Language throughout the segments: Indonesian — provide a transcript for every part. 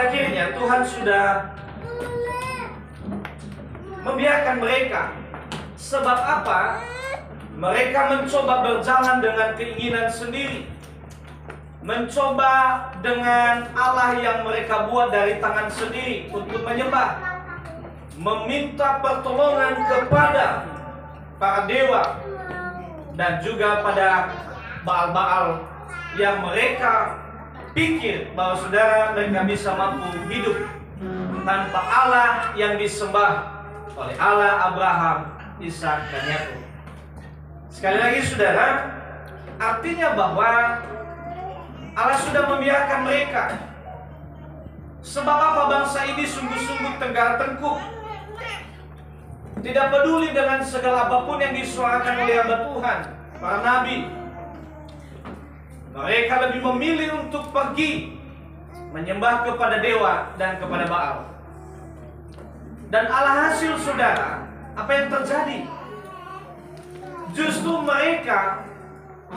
pada akhirnya Tuhan sudah membiarkan mereka. Sebab apa? Mereka mencoba berjalan dengan keinginan sendiri, mencoba dengan Allah yang mereka buat dari tangan sendiri untuk menyembah, meminta pertolongan kepada para dewa dan juga pada Baal-Baal yang mereka pikir bahwa saudara mereka bisa mampu hidup tanpa Allah yang disembah oleh Allah Abraham, Ishak dan Yakub. Sekali lagi saudara, artinya bahwa Allah sudah membiarkan mereka. Sebab apa? Bangsa ini sungguh-sungguh tegar tengkuk, tidak peduli dengan segala apapun yang disuarakan oleh hamba Tuhan, para nabi. Mereka lebih memilih untuk pergi menyembah kepada dewa dan kepada Baal. Dan alhasil saudara, apa yang terjadi? Justru mereka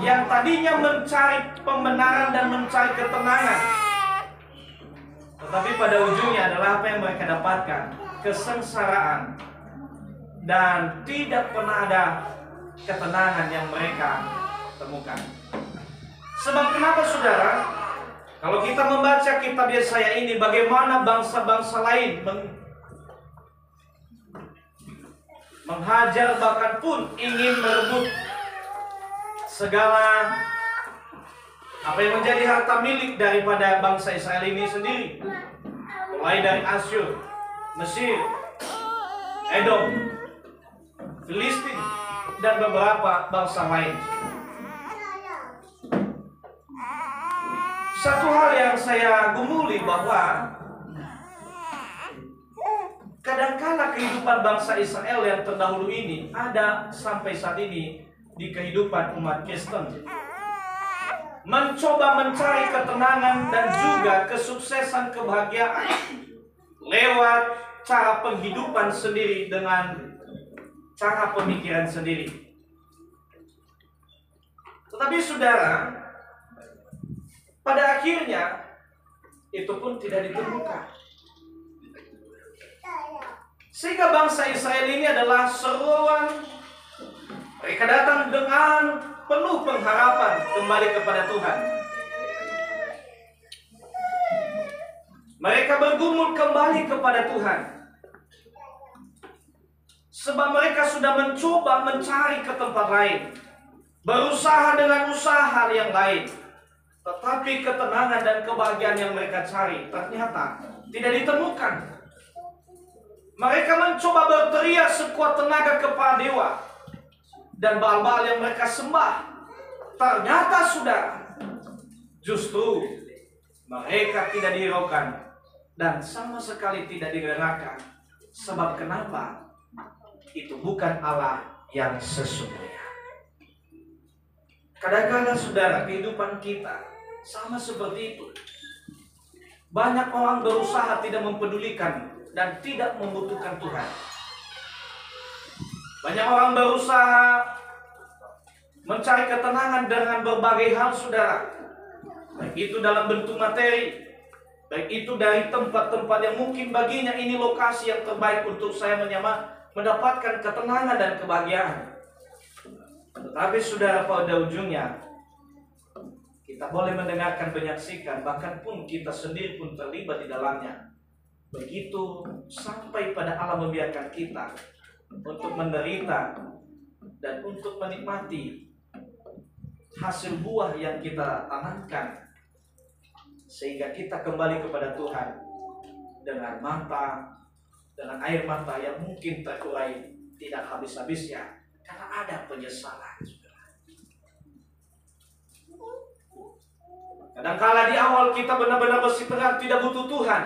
yang tadinya mencari pembenaran dan mencari ketenangan, tetapi pada ujungnya adalah apa yang mereka dapatkan? Kesengsaraan. Dan tidak pernah ada ketenangan yang mereka temukan. Sebab kenapa saudara? Kalau kita membaca kitab Yesaya ini, bagaimana bangsa-bangsa lain menghajar, bahkan pun ingin merebut segala apa yang menjadi harta milik daripada bangsa Israel ini sendiri. Mulai dari Asyur, Mesir, Edom, Filistin, dan beberapa bangsa lain. Satu hal yang saya gumuli bahwa kadangkala kehidupan bangsa Israel yang terdahulu ini ada sampai saat ini di kehidupan umat Kristen, mencoba mencari ketenangan dan juga kesuksesan, kebahagiaan lewat cara penghidupan sendiri dengan cara pemikiran sendiri. Tetapi saudara, pada akhirnya itu pun tidak ditemukan. Sehingga bangsa Israel ini adalah seruan. Mereka datang dengan penuh pengharapan kembali kepada Tuhan. Mereka bergumul kembali kepada Tuhan. Sebab mereka sudah mencoba mencari ke tempat lain, berusaha dengan usaha yang lain, tetapi ketenangan dan kebahagiaan yang mereka cari ternyata tidak ditemukan. Mereka mencoba berteriak sekuat tenaga kepada dewa dan Baal-Baal yang mereka sembah. Ternyata saudara, justru mereka tidak dihiraukan dan sama sekali tidak didengarkan. Sebab kenapa? Itu bukan Allah yang sesungguhnya. Kadang-kadang saudara, kehidupan kita sama seperti itu. Banyak orang berusaha tidak mempedulikan dan tidak membutuhkan Tuhan. Banyak orang berusaha mencari ketenangan dengan berbagai hal saudara. Baik itu dalam bentuk materi, baik itu dari tempat-tempat yang mungkin baginya ini lokasi yang terbaik untuk saya mendapatkan ketenangan dan kebahagiaan. Tetapi saudara, pada ujungnya kita boleh mendengarkan, menyaksikan, bahkan pun kita sendiri pun terlibat di dalamnya. Begitu sampai pada Allah membiarkan kita untuk menderita dan untuk menikmati hasil buah yang kita tanamkan, sehingga kita kembali kepada Tuhan dengan dengan air mata yang mungkin terurai tidak habis-habisnya karena ada penyesalan. Kadangkala di awal kita benar-benar bersikeras tidak butuh Tuhan.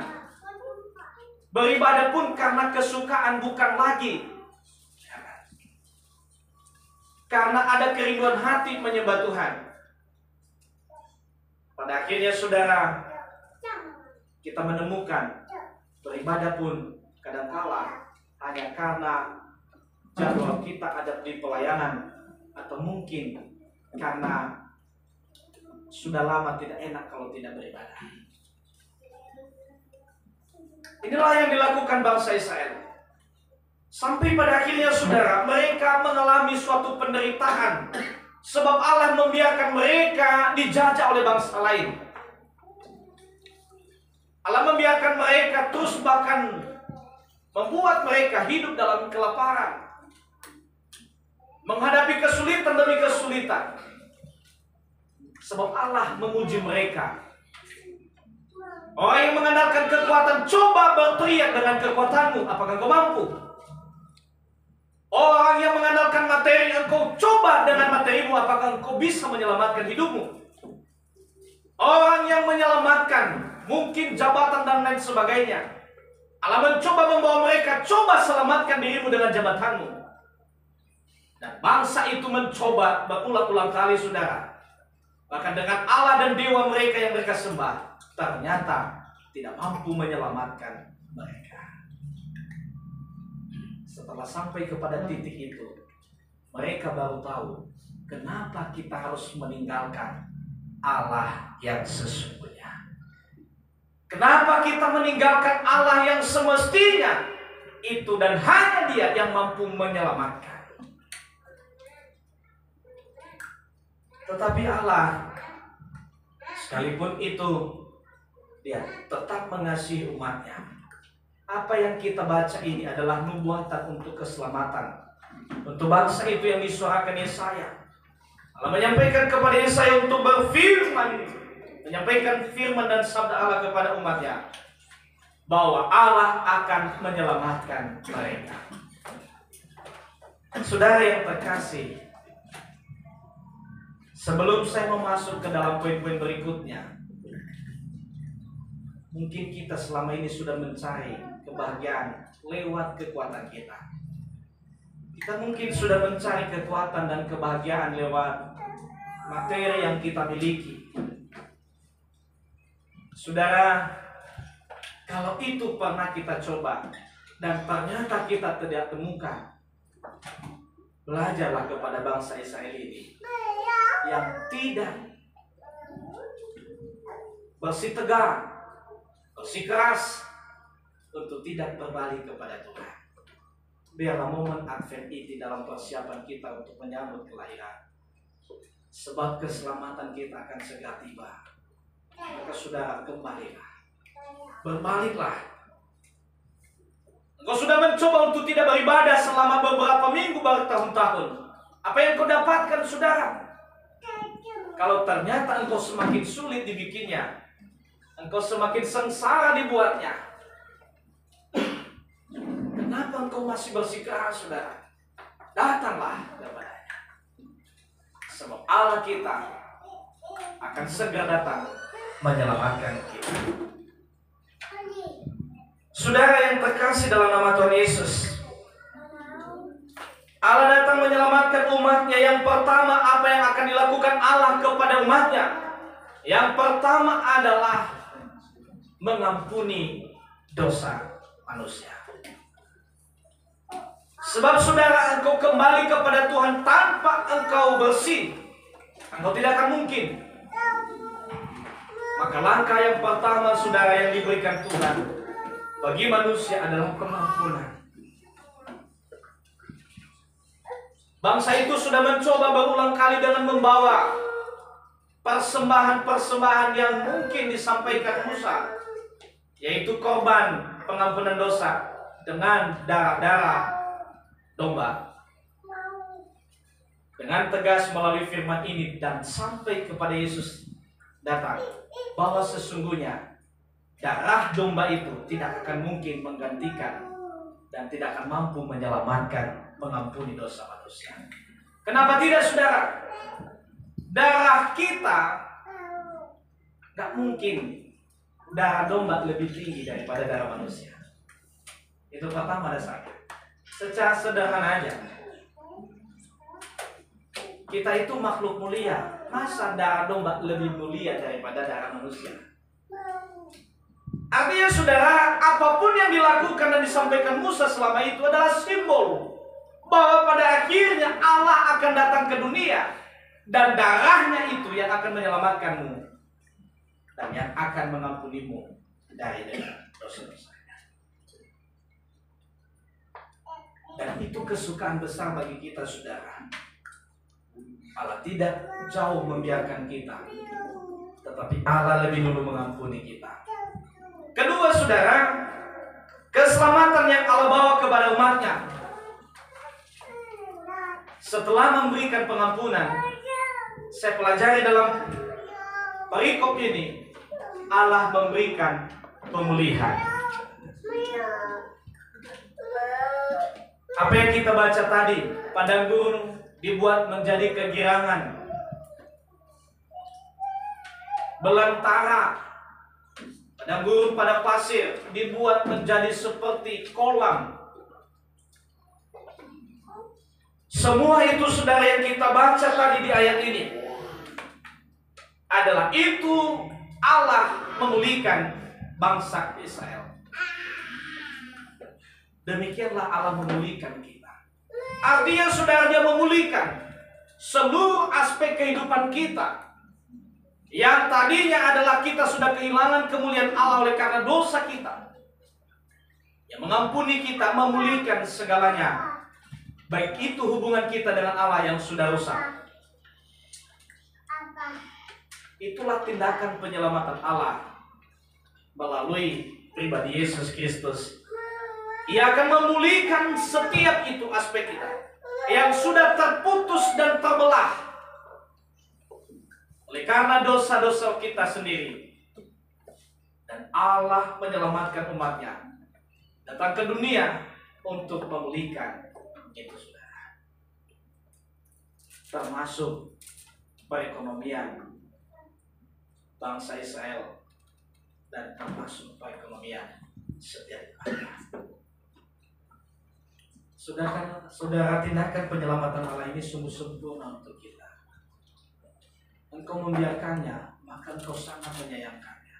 Beribadah pun karena kesukaan, bukan lagi karena ada kerinduan hati menyembah Tuhan. Pada akhirnya saudara, kita menemukan beribadah pun kadangkala hanya karena jadwal kita ada di pelayanan, atau mungkin karena sudah lama tidak enak kalau tidak beribadah. Inilah yang dilakukan bangsa Israel. Sampai pada akhirnya saudara, mereka mengalami suatu penderitaan. Sebab Allah membiarkan mereka dijajah oleh bangsa lain. Allah membiarkan mereka terus bahkan membuat mereka hidup dalam kelaparan. Menghadapi kesulitan demi kesulitan. Sebab Allah menguji mereka. Orang yang mengandalkan kekuatan, coba berteriak dengan kekuatanmu, apakah kau mampu? Orang yang mengandalkan materi, engkau coba dengan materimu, apakah engkau bisa menyelamatkan hidupmu? Orang yang menyelamatkan, mungkin jabatan dan lain sebagainya. Allah mencoba membawa mereka, coba selamatkan dirimu dengan jabatanmu. Dan bangsa itu mencoba berulang-ulang kali saudara. Bahkan dengan Allah dan dewa mereka yang mereka sembah, ternyata tidak mampu menyelamatkan mereka. Setelah sampai kepada titik itu, mereka baru tahu kenapa kita harus meninggalkan Allah yang sesungguhnya. Kenapa kita meninggalkan Allah yang semestinya itu dan hanya Dia yang mampu menyelamatkan. Tetapi Allah, sekalipun itu, Dia tetap mengasihi umatnya. Apa yang kita baca ini adalah nubuatan untuk keselamatan. Untuk bangsa itu yang disuarakan Yesaya. Allah menyampaikan kepada Yesaya untuk berfirman, menyampaikan firman dan sabda Allah kepada umatnya, bahwa Allah akan menyelamatkan mereka. Saudara yang terkasih, sebelum saya masuk ke dalam poin-poin berikutnya, mungkin kita selama ini sudah mencari kebahagiaan lewat kekuatan kita. Kita mungkin sudah mencari kekuatan dan kebahagiaan lewat materi yang kita miliki. Saudara, kalau itu pernah kita coba dan ternyata kita tidak temukan, belajarlah kepada bangsa Israel ini yang tidak bersitegar, bersikeras untuk tidak berbalik kepada Tuhan. Biarlah momen Advent ini dalam persiapan kita untuk menyambut kelahiran. Sebab keselamatan kita akan segera tiba. Maka saudara, kembalilah. Berbaliklah. Engkau sudah mencoba untuk tidak beribadah selama beberapa minggu, bertahun-tahun. Apa yang kau dapatkan, saudara? Kalau ternyata engkau semakin sulit dibikinnya, engkau semakin sengsara dibuatnya, kenapa engkau masih bersikeras, saudara? Datanglah kepadanya. Sebab Allah kita akan segera datang menyelamatkan kita. Saudara yang terkasih dalam nama Tuhan Yesus, Allah datang menyelamatkan umatnya. Yang pertama, apa yang akan dilakukan Allah kepada umatnya? Yang pertama adalah mengampuni dosa manusia. Sebab saudara, engkau kembali kepada Tuhan tanpa engkau bersih, engkau tidak akan mungkin. Maka langkah yang pertama saudara yang diberikan Tuhan bagi manusia adalah pengampunan. Bangsa itu sudah mencoba berulang kali dengan membawa persembahan-persembahan yang mungkin disampaikan Musa, yaitu korban pengampunan dosa dengan darah-darah domba. Dengan tegas melalui firman ini dan sampai kepada Yesus datang, bahwa sesungguhnya darah domba itu tidak akan mungkin menggantikan dan tidak akan mampu menyelamatkan, mengampuni dosa manusia. Kenapa tidak, saudara? Darah kita gak mungkin darah domba lebih tinggi daripada darah manusia. Itu pertama dasarnya. Secara sederhana aja, kita itu makhluk mulia. Masa darah domba lebih mulia daripada darah manusia? Artinya saudara, apapun yang dilakukan dan disampaikan Musa selama itu adalah simbol bahwa pada akhirnya Allah akan datang ke dunia dan darahnya itu yang akan menyelamatkanmu dan yang akan mengampunimu dari dosa-dosa. kesukaan besar bagi kita, saudara. Allah tidak jauh membiarkan kita, tetapi Allah lebih dulu mengampuni kita. Kedua, saudara, keselamatan yang Allah bawa kepada umatnya. Setelah memberikan pengampunan, saya pelajari dalam perikop ini, Allah memberikan pemulihan. Apa yang kita baca tadi, padang gurun dibuat menjadi kegirangan, belantara, padang gurun padang pasir dibuat menjadi seperti kolam. Semua itu, saudara, yang kita baca tadi di ayat ini adalah itu Allah memulihkan bangsa Israel. Demikianlah Allah memulihkan kita. Artinya, saudara, Dia memulihkan seluruh aspek kehidupan kita. Yang tadinya adalah kita sudah kehilangan kemuliaan Allah oleh karena dosa kita. Yang mengampuni kita, memulihkan segalanya. Baik itu hubungan kita dengan Allah yang sudah rusak. Itulah tindakan penyelamatan Allah melalui pribadi Yesus Kristus. Ia akan memulihkan setiap itu aspek kita yang sudah terputus dan terbelah oleh karena dosa-dosa kita sendiri. Dan Allah menyelamatkan umatnya, datang ke dunia untuk memulihkan itu, saudara. Termasuk perekonomian bangsa Israel dan termasuk perekonomian setiap orang. Saudara, tindakan penyelamatan Allah ini sungguh sempurna untuk kita. Engkau membiarkannya, maka engkau sangat menyayangkannya.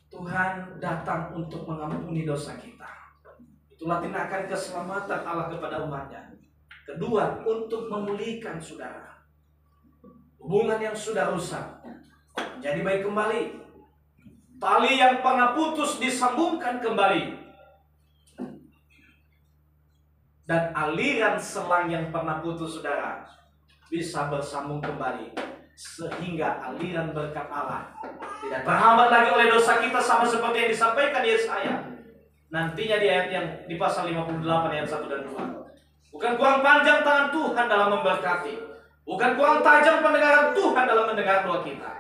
Tuhan datang untuk mengampuni dosa kita. Itulah tindakan keselamatan Allah kepada umatnya. Kedua, untuk memulihkan, saudara, hubungan yang sudah rusak menjadi baik kembali. Tali yang pernah putus disambungkan kembali. Dan aliran selang yang pernah putus, saudara, bisa bersambung kembali. Sehingga aliran berkat Allah tidak terhambat lagi oleh dosa kita, sama seperti yang disampaikan Yesaya nantinya di ayat yang di pasal 58 ayat 1 dan 2. Bukan kurang panjang tangan Tuhan dalam memberkati, bukan kurang tajam pendengaran Tuhan dalam mendengar doa kita,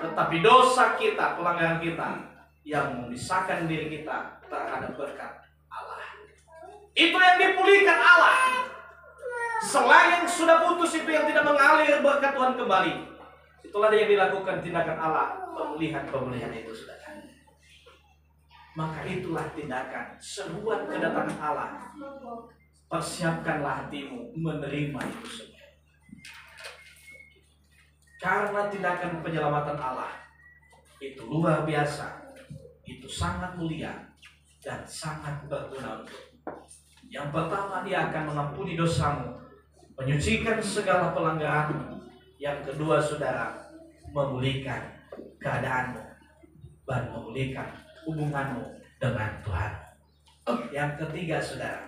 tetapi dosa kita, pelanggaran kita yang memisahkan diri kita terhadap berkat Allah. Itu yang dipulihkan Allah. Selain yang sudah putus itu yang tidak mengalir berkat Tuhan kembali. Itulah yang dilakukan tindakan Allah, pemulihan itu, saudara. Maka itulah tindakan seruan kedatangan Allah. Persiapkanlah hatimu menerima itu semua. Karena tindakan penyelamatan Allah itu luar biasa, itu sangat mulia dan sangat berguna untuk. Yang pertama, Dia akan mengampuni dosamu, menyucikan segala pelanggaranmu. Yang kedua, saudara, memulihkan keadaanmu dan memulihkan hubunganmu dengan Tuhan. Yang ketiga, saudara,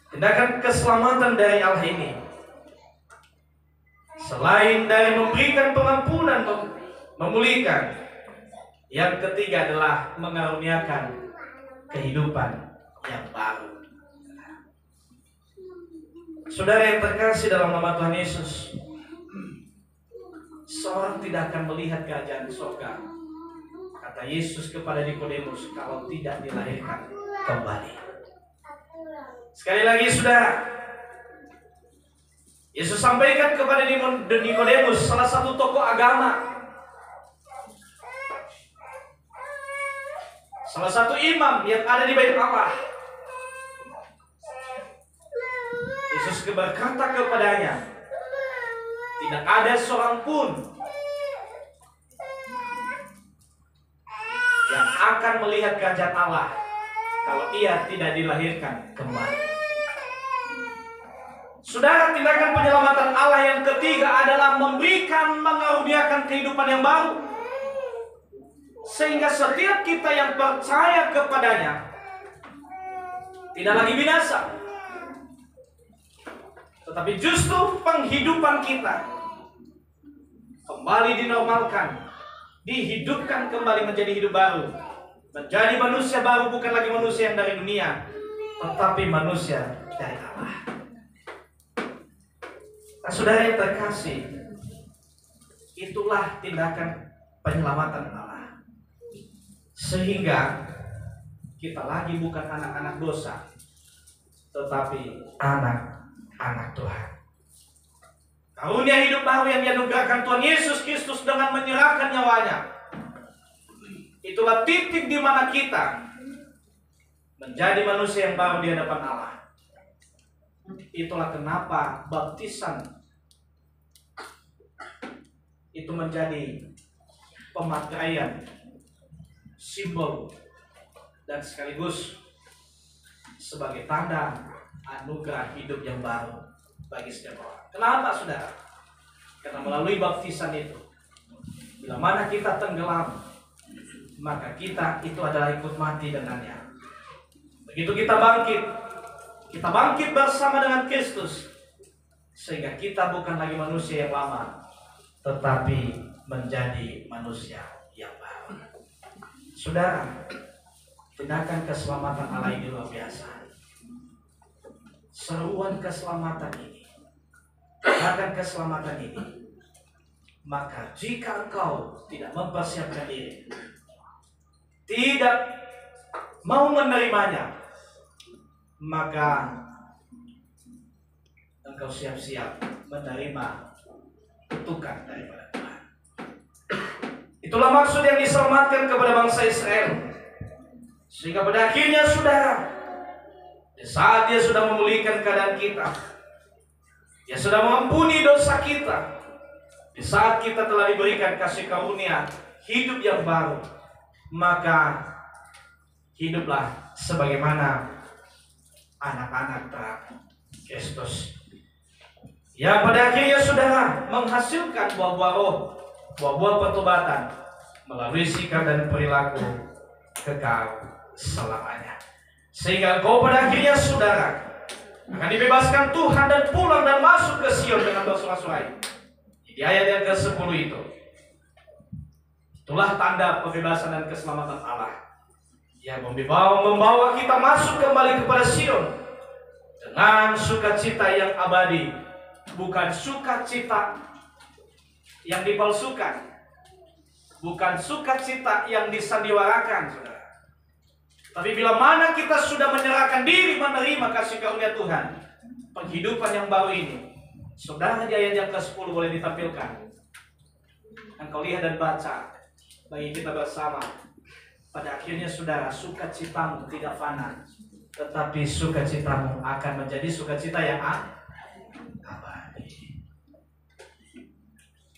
tindakan keselamatan dari Allah ini, selain dari memberikan pengampunan, memulihkan, yang ketiga adalah mengaruniakan kehidupan yang baru. Saudara yang terkasih dalam nama Tuhan Yesus, seorang tidak akan melihat kerajaan surga, kata Yesus kepada Nikodemus, kalau tidak dilahirkan kembali. Sekali lagi, saudara, Yesus sampaikan kepada Nikodemus, salah satu tokoh agama, salah satu imam yang ada di Bait Allah. Yesus berkata kepadanya, tidak ada seorang pun yang akan melihat kerajaan Allah kalau ia tidak dilahirkan kembali. Saudara, tindakan penyelamatan Allah yang ketiga adalah memberikan, mengaruniakan kehidupan yang baru. Sehingga setiap kita yang percaya kepadanya tidak lagi binasa, tetapi justru penghidupan kita kembali dinormalkan, dihidupkan kembali menjadi hidup baru, menjadi manusia baru, bukan lagi manusia yang dari dunia, tetapi manusia dari Allah. Nah, saudara yang terkasih, itulah tindakan penyelamatan Allah. Sehingga kita lagi bukan anak-anak dosa, tetapi anak-anak Tuhan. Karunia hidup baru yang dianugerahkan Tuhan Yesus Kristus dengan menyerahkan nyawanya, itulah titik di mana kita menjadi manusia yang baru di hadapan Allah. Itulah kenapa baptisan itu menjadi pemakaian, simbol, dan sekaligus sebagai tanda anugerah hidup yang baru bagi setiap orang. Kenapa, saudara? Karena melalui baptisan itu, bila mana kita tenggelam, maka kita itu adalah ikut mati dengannya. Begitu kita bangkit bersama dengan Kristus, sehingga kita bukan lagi manusia yang lama, tetapi menjadi manusia yang baru. Saudara, tindakan keselamatan Allah ini luar biasa. Seruan keselamatan ini, akan keselamatan ini, maka jika engkau tidak mempersiapkan diri, tidak mau menerimanya, maka engkau siap-siap menerima kutukan daripada Tuhan. Itulah maksud yang diselamatkan kepada bangsa Israel, sehingga pada akhirnya, saudara, di saat Dia sudah memulihkan keadaan kita, Dia sudah mengampuni dosa kita, di saat kita telah diberikan kasih karunia hidup yang baru, maka hiduplah sebagaimana anak-anak Kristus yang pada akhirnya, saudara, menghasilkan buah-buah roh, buah-buah pertobatan melalui sikap dan perilaku kekal selamanya. Sehingga kau pada akhirnya, saudara, akan dibebaskan Tuhan dan pulang dan masuk ke Sion dengan bersorak-sorai. Di ayat yang ke-10 itu, itulah tanda pembebasan dan keselamatan Allah yang membawa kita masuk kembali kepada Sion dengan sukacita yang abadi, bukan sukacita yang dipalsukan, bukan sukacita yang disandiwarakan, saudara. Tapi bila mana kita sudah menyerahkan diri menerima kasih karunia Tuhan, penghidupan yang baru ini, saudara, di ayat yang ke-10 boleh ditampilkan. Engkau lihat dan baca bagi kita bersama. Pada akhirnya, saudara, sukacitamu tidak fana, tetapi sukacitamu akan menjadi sukacita yang abadi.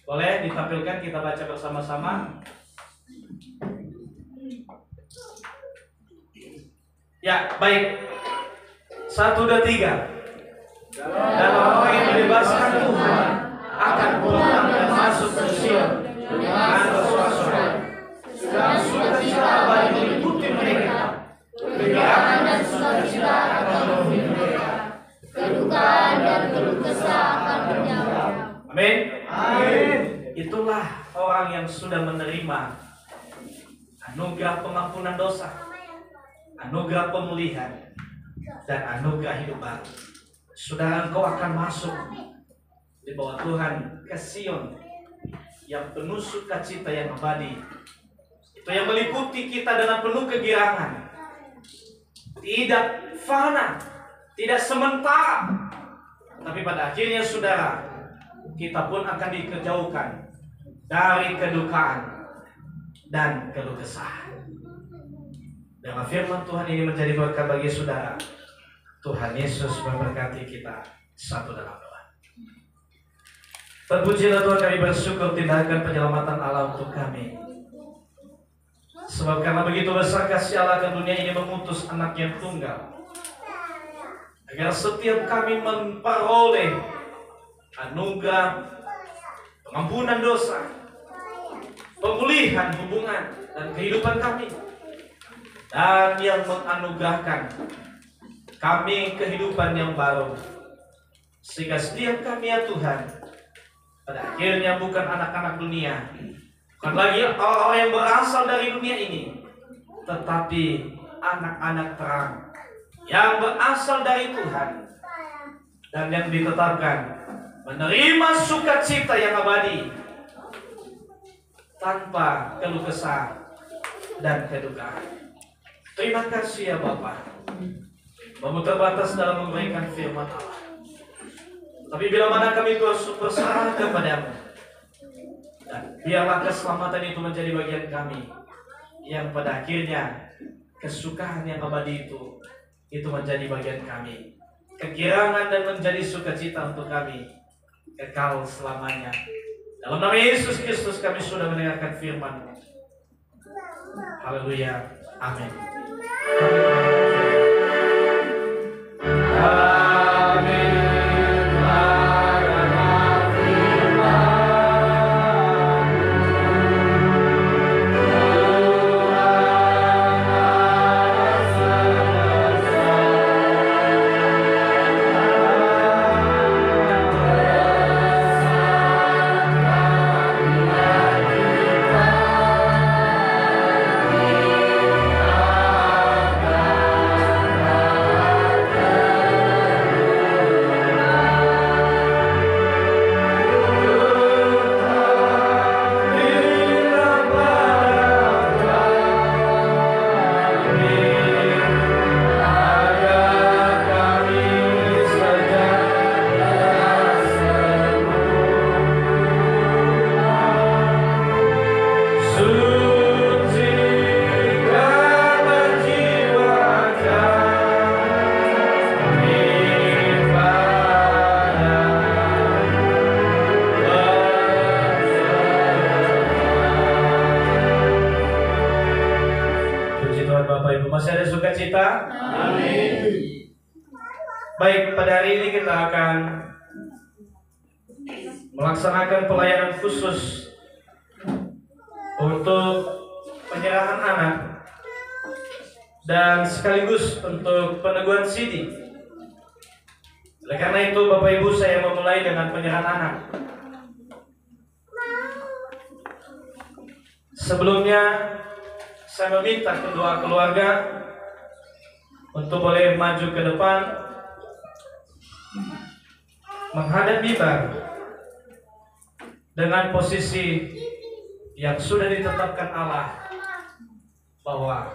Boleh ditampilkan, kita baca bersama-sama. Ya, baik. 1, 2, 3. Dan orang yang dibebaskan Tuhan akan pulang dan masuk ke Sion dengan bersorak-sorai. Dan sukacita abadi meliputi mereka. Kegembiraan dan sukacita akan memenuhi mereka. Kedukaan dan keluh kesah akan bernyawa. Amin. Amin. Itulah orang yang sudah menerima anugerah pengampunan dosa, anugerah pemulihan, dan anugerah hidup baru. Saudara, engkau akan masuk di bawah Tuhan ke Sion yang penuh sukacita yang abadi. Itu yang meliputi kita dengan penuh kegirangan, tidak fana, tidak sementara, tapi pada akhirnya, saudara, kita pun akan dikejauhkan dari kedukaan dan keluh kesah. Dengan firman Tuhan ini menjadi berkat bagi saudara. Tuhan Yesus memberkati kita satu dalam doa. Terpujilah Tuhan, kami bersyukur tindakan penyelamatan Allah untuk kami. Sebab karena begitu besar kasih Allah ke dunia ini mengutus anak-Nya tunggal, agar setiap kami memperoleh anugerah pengampunan dosa, pemulihan hubungan dan kehidupan kami, dan yang menganugerahkan kami kehidupan yang baru. Sehingga setiap kami ya Tuhan, pada akhirnya bukan anak-anak dunia, bukan lagi orang-orang yang berasal dari dunia ini, tetapi anak-anak terang yang berasal dari Tuhan dan yang ditetapkan menerima sukacita yang abadi tanpa keluh kesah dan kedukaan. Terima kasih ya Bapa, memutar batas dalam memberikan firman Allah. Tapi bila mana kami terus berserah kepadamu, dan biarlah keselamatan itu menjadi bagian kami, yang pada akhirnya kesukaan yang abadi itu menjadi bagian kami. Kegirangan dan menjadi sukacita untuk kami kekal selamanya. Dalam nama Yesus Kristus kami sudah mendengarkan firman-Mu. Haleluya. Amin. Baik, pada hari ini kita akan melaksanakan pelayanan khusus untuk penyerahan anak dan sekaligus untuk peneguhan sidi. Oleh karena itu Bapak Ibu, saya memulai dengan penyerahan anak. Sebelumnya saya meminta kedua keluarga untuk boleh maju ke depan menghadap mimbar dengan posisi yang sudah ditetapkan Allah, bahwa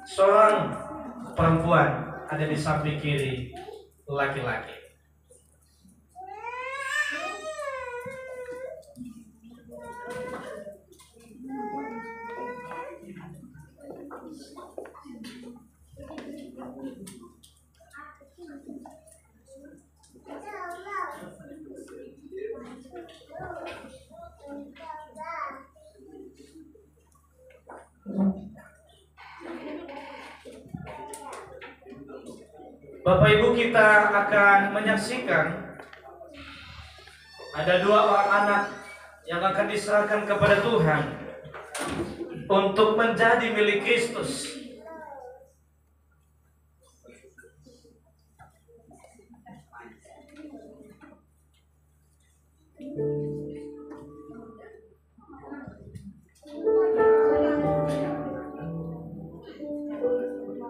seorang perempuan ada di samping kiri laki-laki. Bapak Ibu, kita akan menyaksikan ada dua orang anak yang akan diserahkan kepada Tuhan untuk menjadi milik Kristus.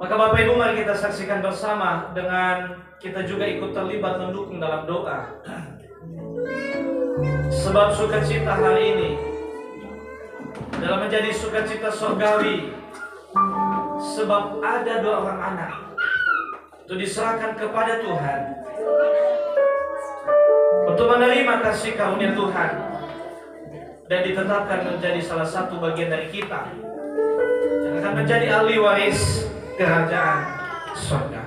Maka Bapak Ibu, mari kita saksikan bersama dengan kita juga ikut terlibat mendukung dalam doa. Sebab sukacita hari ini dalam menjadi sukacita surgawi, sebab ada dua orang anak itu diserahkan kepada Tuhan untuk menerima kasih karunia Tuhan dan ditetapkan menjadi salah satu bagian dari kita yang akan menjadi ahli waris kerajaan surga.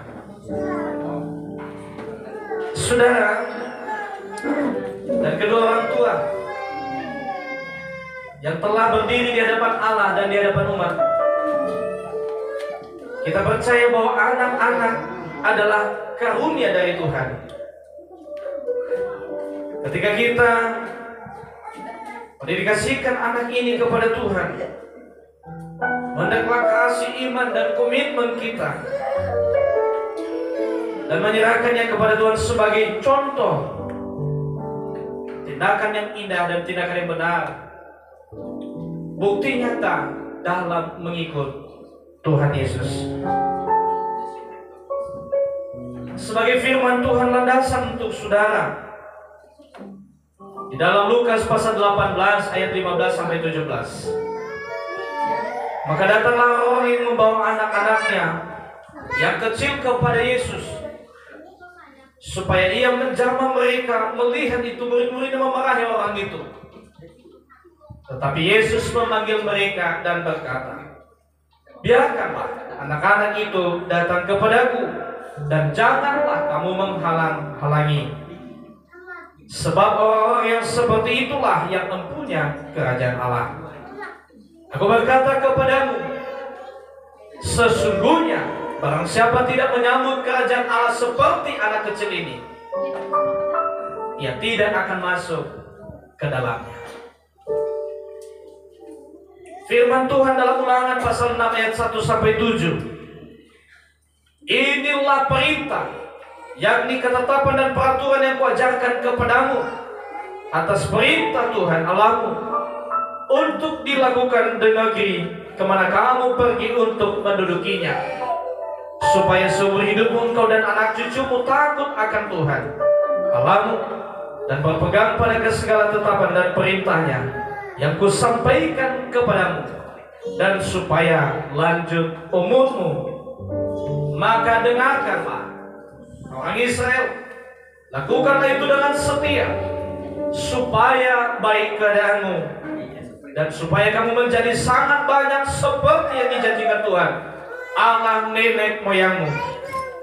Saudara dan kedua orang tua yang telah berdiri di hadapan Allah dan di hadapan umat, kita percaya bahwa anak-anak adalah karunia dari Tuhan. Ketika kita mendedikasikan anak ini kepada Tuhan, mendeklarasi iman dan komitmen kita dan menyerahkannya kepada Tuhan sebagai contoh tindakan yang indah dan tindakan yang benar, bukti nyata dalam mengikut Tuhan Yesus. Sebagai firman Tuhan landasan untuk saudara di dalam Lukas pasal 18 ayat 15 sampai 17. Maka datanglah orang yang membawa anak-anaknya yang kecil kepada Yesus, supaya ia menjamah mereka. Melihat itu, murid-murid memarahi orang itu. Tetapi Yesus memanggil mereka dan berkata, biarkanlah anak-anak itu datang kepadaku, dan janganlah kamu menghalang-halangi, sebab orang-orang yang seperti itulah yang mempunyai kerajaan Allah. Aku berkata kepadamu, sesungguhnya barang siapa tidak menyambut kerajaan Allah seperti anak kecil ini, ia tidak akan masuk ke dalamnya. Firman Tuhan dalam Ulangan pasal 6 ayat 1 sampai 7. Inilah perintah, yakni ketetapan dan peraturan yang kuajarkan kepadamu atas perintah Tuhan Allahmu, untuk dilakukan di negeri kemana kamu pergi untuk mendudukinya, supaya seumur hidupmu engkau dan anak cucumu takut akan Tuhan Allahmu, dan berpegang pada segala tetapan dan perintahnya yang kusampaikan kepadamu, dan supaya lanjut umurmu. Maka dengarkanlah orang Israel, lakukanlah itu dengan setia, supaya baik keadaanmu, dan supaya kamu menjadi sangat banyak seperti yang dijanjikan Tuhan Allah nenek moyangmu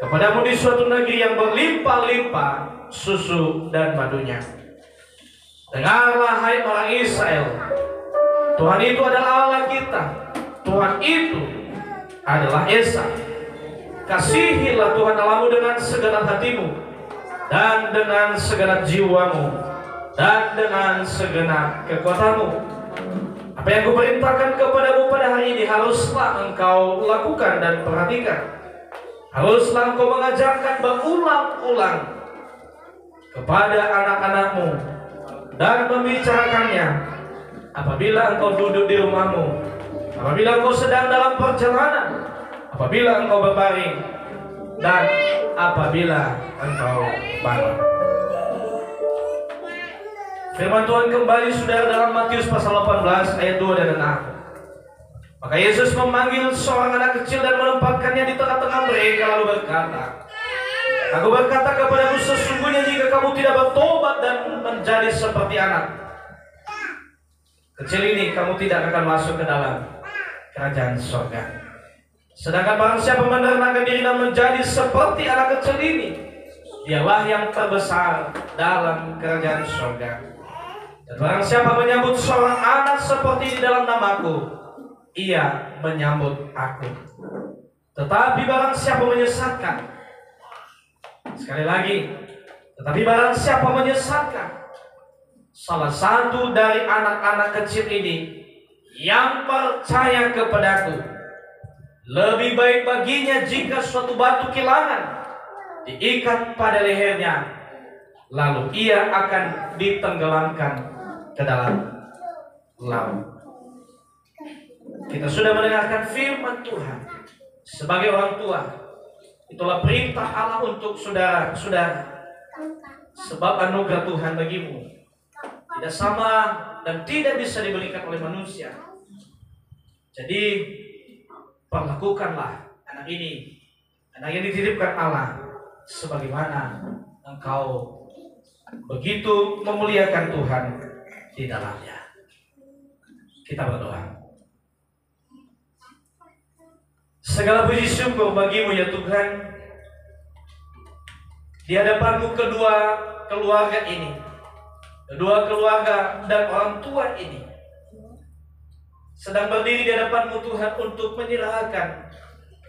kepadamu di suatu negeri yang berlimpah-limpah susu dan madunya. Dengarlah hai orang Israel, Tuhan itu adalah Allah kita, Tuhan itu adalah Esa. Kasihilah Tuhan Allahmu dengan segenap hatimu, dan dengan segenap jiwamu, dan dengan segenap kekuatanmu. Apa yang kuperintahkan kepadamu pada hari ini haruslah engkau lakukan dan perhatikan. Haruslah engkau mengajarkan berulang-ulang kepada anak-anakmu dan membicarakannya apabila engkau duduk di rumahmu, apabila engkau sedang dalam perjalanan, apabila engkau berbaring, dan apabila engkau bangun. Firman Tuhan kembali saudara dalam Matius pasal 18 ayat 2 dan 6. Maka Yesus memanggil seorang anak kecil dan menempatkannya di tengah-tengah mereka, lalu berkata, Aku berkata kepadamu, sesungguhnya jika kamu tidak bertobat dan menjadi seperti anak kecil ini, kamu tidak akan masuk ke dalam kerajaan surga. Sedangkan barang siapa merendahkan diri dan menjadi seperti anak kecil ini, dialah yang terbesar dalam kerajaan surga. Dan barang siapa menyambut seorang anak seperti ini dalam namaku, ia menyambut aku. Tetapi barang siapa menyesatkan, sekali lagi, tetapi barang siapa menyesatkan salah satu dari anak-anak kecil ini yang percaya kepadaku, lebih baik baginya jika suatu batu kilangan diikat pada lehernya, lalu ia akan ditenggelamkan ke dalam laut. Kita sudah mendengarkan firman Tuhan. Sebagai orang tua, itulah perintah Allah untuk saudara-saudara. Sebab anugerah Tuhan bagimu tidak sama dan tidak bisa diberikan oleh manusia. Jadi perlakukanlah anak ini, anak yang dititipkan Allah, sebagaimana engkau begitu memuliakan Tuhan di dalamnya. Kita berdoa. Segala puji syukur bagimu ya Tuhan, di hadapanmu kedua keluarga ini, kedua keluarga dan orang tua ini sedang berdiri di hadapanmu Tuhan untuk menyerahkan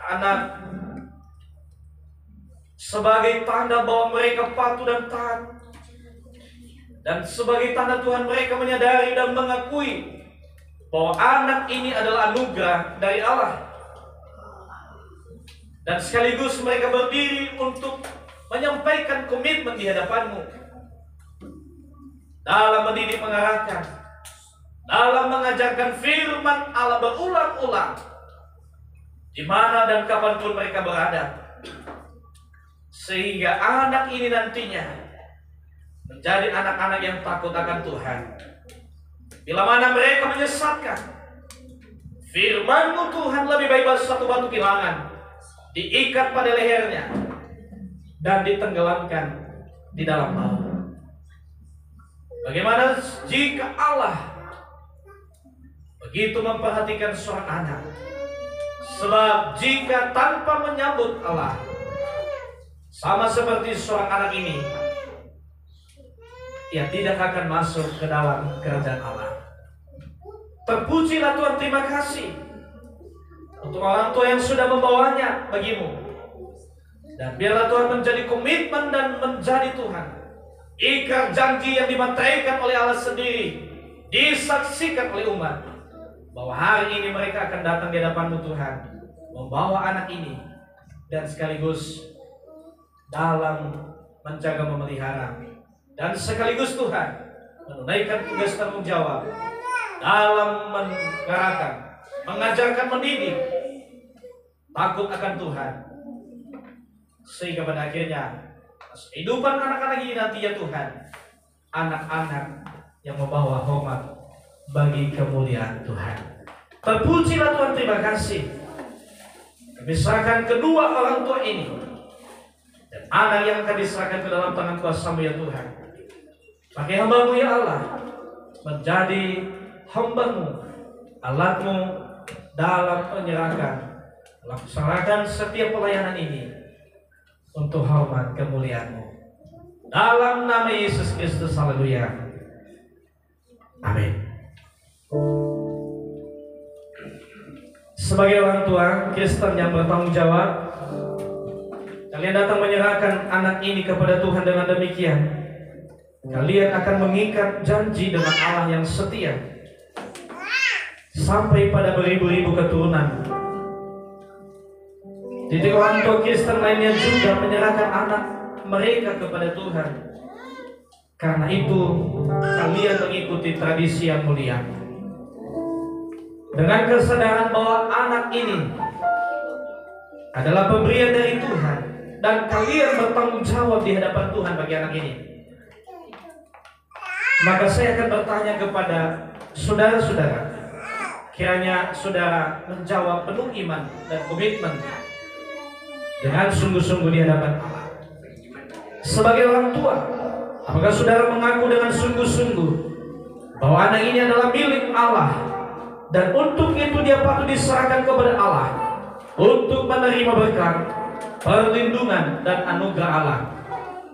anak sebagai tanda bahwa mereka patuh dan taat, dan sebagai tanda Tuhan mereka menyadari dan mengakui bahwa anak ini adalah anugerah dari Allah. Dan sekaligus mereka berdiri untuk menyampaikan komitmen di hadapanmu dalam mendidik mengarahkan, dalam mengajarkan firman Allah berulang-ulang di mana dan kapanpun mereka berada, sehingga anak ini nantinya menjadi anak-anak yang takut akan Tuhan. Bila mana mereka menyesatkan, firman-Mu Tuhan lebih baik satu batu kilangan diikat pada lehernya dan ditenggelamkan di dalam laut. Bagaimana jika Allah begitu memperhatikan seorang anak? Sebab jika tanpa menyambut Allah, sama seperti seorang anak ini, ia tidak akan masuk ke dalam kerajaan Allah. Terpujilah Tuhan, terima kasih untuk orang tua yang sudah membawanya bagimu. Dan biarlah Tuhan menjadi komitmen dan menjadi Tuhan ikrar janji yang dimateraikan oleh Allah sendiri, disaksikan oleh umat, bahwa hari ini mereka akan datang di hadapan-Mu Tuhan, membawa anak ini, dan sekaligus dalam menjaga memelihara, dan sekaligus Tuhan menunaikan tugas tanggung jawab dalam mengarahkan, mengajarkan, mendidik takut akan Tuhan, sehingga pada akhirnya kehidupan anak-anak ini nanti ya Tuhan, anak-anak yang membawa hormat bagi kemuliaan Tuhan. Terpujilah Tuhan, terima kasih. Kami serahkan kedua orang tua ini dan anak yang akan diserahkan ke dalam tangan kuasa-Mu ya Tuhan. Pakai hamba-Mu ya Allah, menjadi hamba-Mu, alat-Mu dalam menyerahkan, laksanakan setiap pelayanan ini untuk hormat kemuliaan-Mu. Dalam nama Yesus Kristus, haleluya. Amin. Sebagai orang tua Kristen yang bertanggung jawab, kalian datang menyerahkan anak ini kepada Tuhan. Dengan demikian kalian akan mengikat janji dengan Allah yang setia sampai pada beribu-ribu keturunan. Jadi orang tua Kristen lainnya juga menyerahkan anak mereka kepada Tuhan. Karena itu kalian mengikuti tradisi yang mulia dengan kesadaran bahwa anak ini adalah pemberian dari Tuhan, dan kalian bertanggung jawab di hadapan Tuhan bagi anak ini. Maka saya akan bertanya kepada saudara-saudara, kiranya saudara menjawab penuh iman dan komitmen dengan sungguh-sungguh di hadapan Allah. Sebagai orang tua, apakah saudara mengaku dengan sungguh-sungguh bahwa anak ini adalah milik Allah, dan untuk itu dia patut diserahkan kepada Allah untuk menerima berkat, perlindungan, dan anugerah Allah?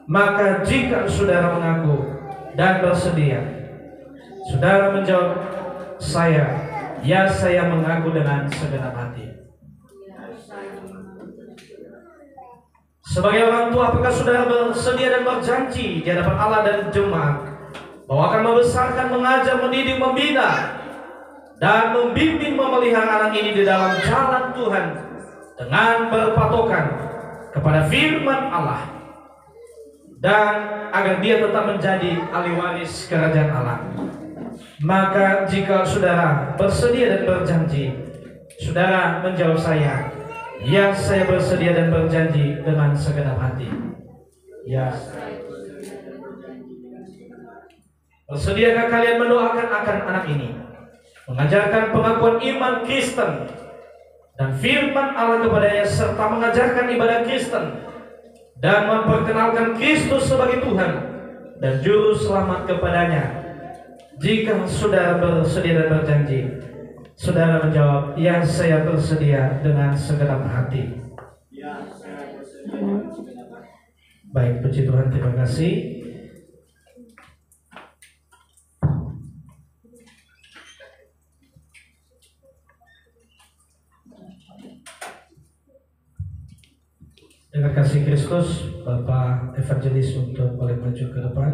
Maka jika saudara mengaku dan bersedia, saudara menjawab, saya mengaku dengan segenap hati. Sebagai orang tua, apakah saudara bersedia dan berjanji di hadapan Allah dan jemaat bahwa akan membesarkan, mengajar, mendidik, membina, dan membimbing memelihara anak ini di dalam jalan Tuhan dengan berpatokan kepada firman Allah, dan agar dia tetap menjadi ahli waris kerajaan Allah? Maka jika saudara bersedia dan berjanji, saudara menjawab, saya bersedia dan berjanji dengan segenap hati. Ya. Bersediakah kalian mendoakan akan anak ini, mengajarkan pengakuan iman Kristen dan firman Allah kepadanya, serta mengajarkan ibadah Kristen dan memperkenalkan Kristus sebagai Tuhan dan Juru Selamat kepadanya? Jika saudara bersedia dan berjanji, saudara menjawab, ya, saya bersedia dengan segenap hati. Baik, puji Tuhan, terima kasih. Dengan kasih Kristus, Bapak Evangelis untuk boleh maju ke depan.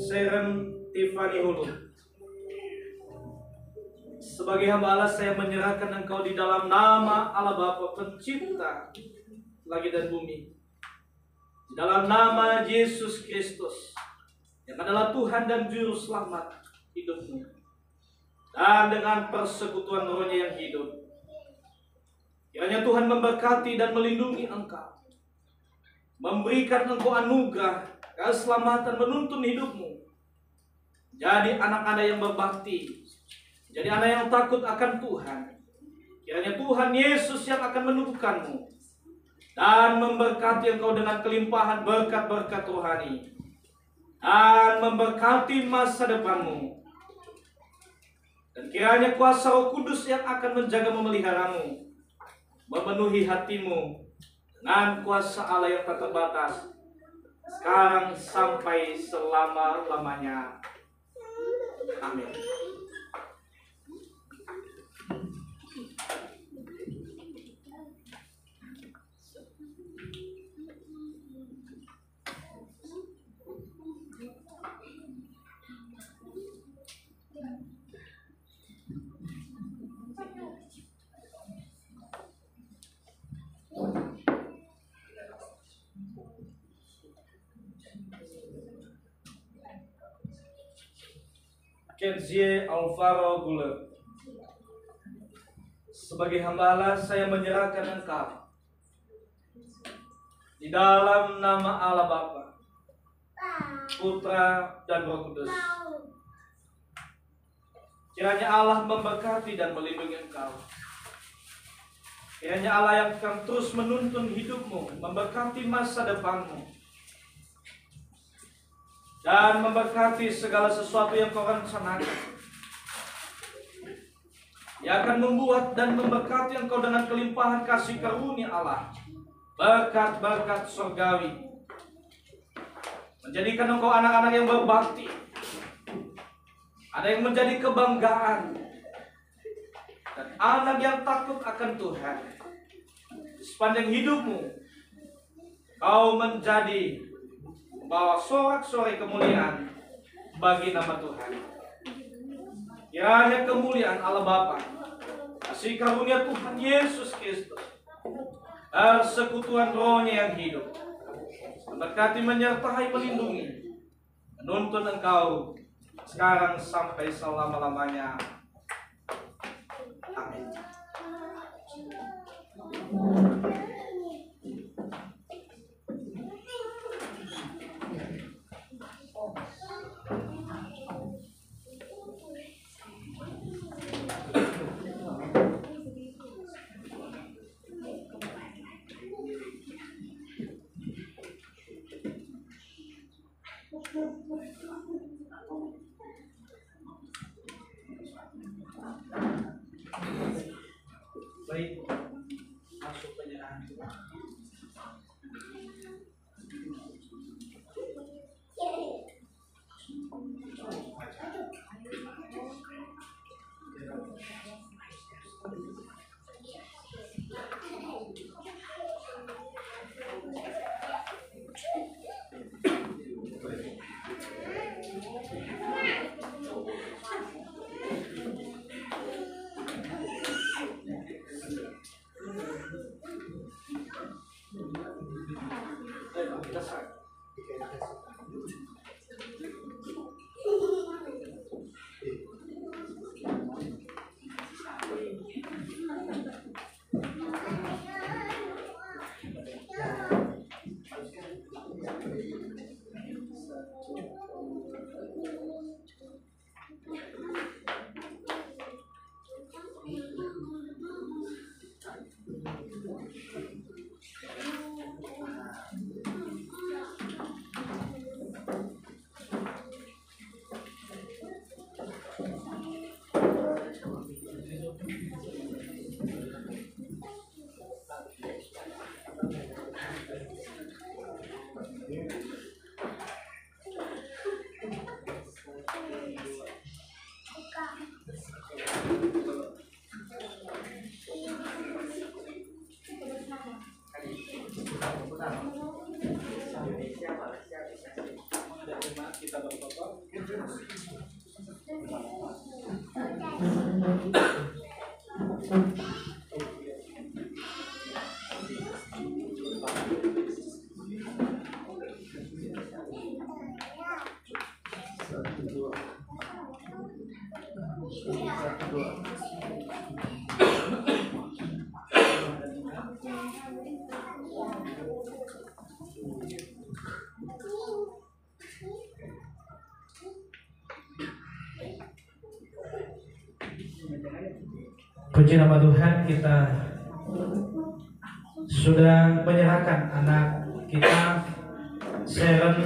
Sharon Tiffany Hulu. Sebagai hamba Allah, saya menyerahkan engkau di dalam nama Allah Bapa Pencipta langit dan bumi, di dalam nama Yesus Kristus yang adalah Tuhan dan Juru Selamat hidupmu, dan dengan persekutuan Roh-Nya yang hidup, kiranya Tuhan memberkati dan melindungi engkau, memberikan engkau anugerah keselamatan menuntun hidupmu, jadi anak-anak yang berbakti, jadi anak yang takut akan Tuhan. Kiranya Tuhan Yesus yang akan menumbuhkanmu dan memberkati engkau dengan kelimpahan berkat-berkat rohani, dan memberkati masa depanmu. Dan kiranya kuasa Roh Kudus yang akan menjaga memeliharamu, memenuhi hatimu dengan kuasa Allah yang tak terbatas, sekarang sampai selama-lamanya. Amin. Kenzie Alvaro Guler. Sebagai hamba Allah, saya menyerahkan engkau di dalam nama Allah Bapa, Putra, dan Roh Kudus. Kiranya Allah memberkati dan melindungi engkau. Kiranya Allah yang akan terus menuntun hidupmu, memberkati masa depanmu, dan memberkati segala sesuatu yang kau rencanakan, yang akan membuat dan memberkati engkau dengan kelimpahan kasih karunia Allah, berkat-berkat surgawi, menjadikan engkau anak-anak yang berbakti, ada yang menjadi kebanggaan, dan anak yang takut akan Tuhan. Sepanjang hidupmu, kau menjadi bahwa sorak-sorai kemuliaan bagi nama Tuhan. Kiranya kemuliaan Allah Bapa, kasih karunia Tuhan Yesus Kristus, persekutuan Roh-Nya yang hidup, memberkati, menyertai, melindungi, menuntun engkau sekarang sampai selama-lamanya. Amin. Baik, masuk penyerahan. jemaat kita bertobat. Puji nama Tuhan, kita sudah menyerahkan anak kita Sharon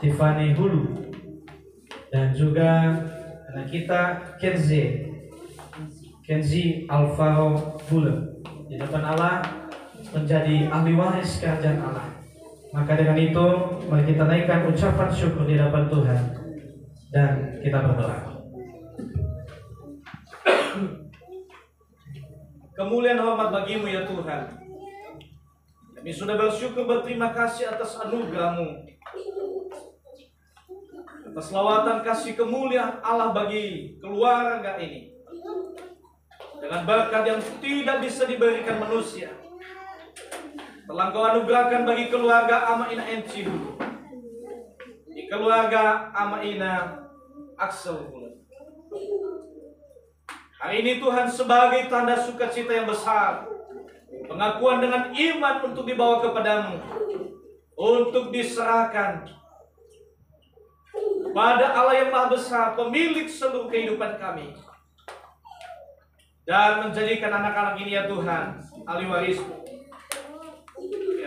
Tiffany Hulu dan juga anak kita Kenzi Alvaro Hulu di depan Allah menjadi ahli waris kerajaan Allah. Maka dengan itu mari kita naikkan ucapan syukur di hadapan Tuhan dan kita berdoa. Kemuliaan hormat bagimu ya Tuhan. Kami sudah bersyukur, berterima kasih atas anugerah-Mu, atas lawatan kasih kemuliaan Allah bagi keluarga ini, dengan berkat yang tidak bisa diberikan manusia. Telah Kau anugerahkan bagi keluarga Ama Ina Enci dulu, di keluarga Ama Ina Axel dulu. Hari ini Tuhan, sebagai tanda sukacita yang besar, pengakuan dengan iman untuk dibawa kepadamu, untuk diserahkan pada Allah yang Maha Besar, pemilik seluruh kehidupan kami, dan menjadikan anak-anak ini ya Tuhan, ahli waris-Mu.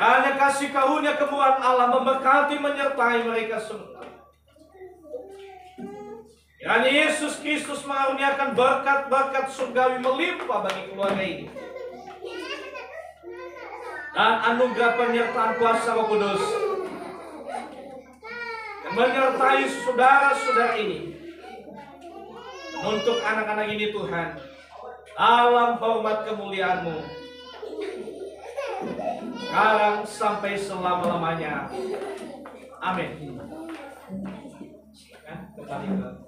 Hanya kasih karunia kemurahan Allah memberkati, menyertai mereka semua. Hanya Yesus Kristus mengaruniakan berkat-berkat surgawi melimpah bagi keluarga ini, dan anugerah penyertaan kuasa Roh Kudus yang menyertai saudara-saudara ini. Untuk anak-anak ini Tuhan, alam hormat kemuliaan-Mu sekarang sampai selama-lamanya. Amin. Kembali ke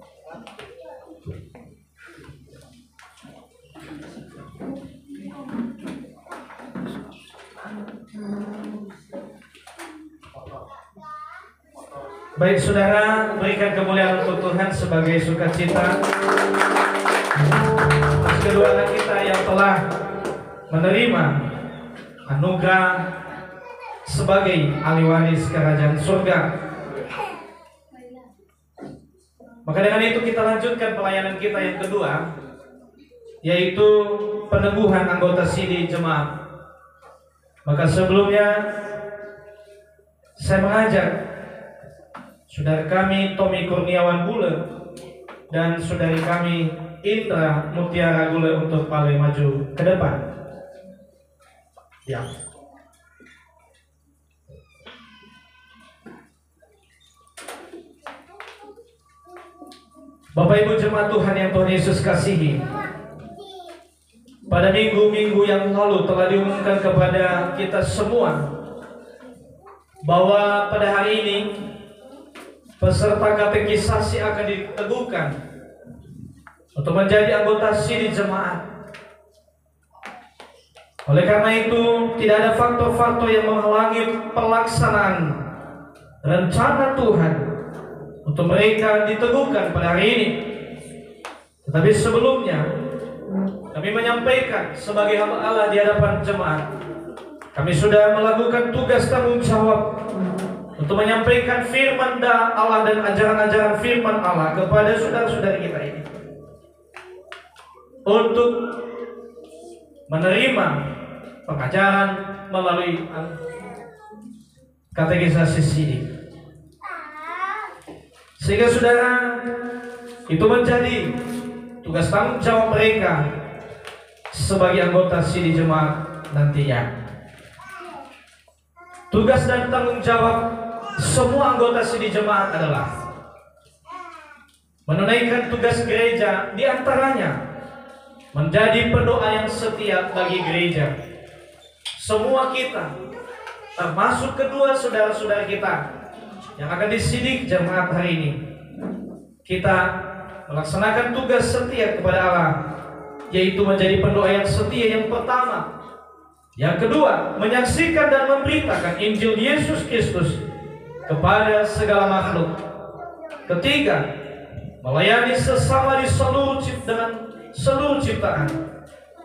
baik saudara, berikan kemuliaan untuk Tuhan sebagai sukacita atas kedua anak kita yang telah menerima anugerah sebagai ahli waris kerajaan surga. Maka dengan itu kita lanjutkan pelayanan kita yang kedua, yaitu peneguhan anggota sidi jemaat. Maka sebelumnya saya mengajak saudara kami Tommy Kurniawan Gule dan saudari kami Indra Mutiara Gule untuk paling maju ke depan. Ya. Bapak Ibu jemaat Tuhan yang Tuhan Yesus kasihi, pada minggu-minggu yang lalu telah diumumkan kepada kita semua bahwa pada hari ini peserta katekisasi akan diteguhkan untuk menjadi anggota sidi jemaat. Oleh karena itu, tidak ada faktor-faktor yang menghalangi pelaksanaan rencana Tuhan untuk mereka diteguhkan pada hari ini. Tetapi sebelumnya, kami menyampaikan sebagai hamba Allah di hadapan jemaat, kami sudah melakukan tugas tanggung jawab untuk menyampaikan firman Allah dan ajaran-ajaran firman Allah kepada saudara-saudari kita ini, untuk menerima pengajaran melalui katekisasi sidi, sehingga saudara itu menjadi tugas tanggung jawab mereka sebagai anggota sidi jemaat nantinya. Tugas dan tanggung jawab semua anggota sidi jemaat adalah menunaikan tugas gereja, di antaranya menjadi pendoa yang setia bagi gereja. Semua kita, termasuk kedua saudara-saudara kita yang akan disidik jemaat hari ini. Kita melaksanakan tugas setia kepada Allah, yaitu menjadi pendoa yang setia yang pertama. Yang kedua, menyaksikan dan memberitakan Injil Yesus Kristus kepada segala makhluk. Ketiga, melayani sesama di dengan seluruh ciptaan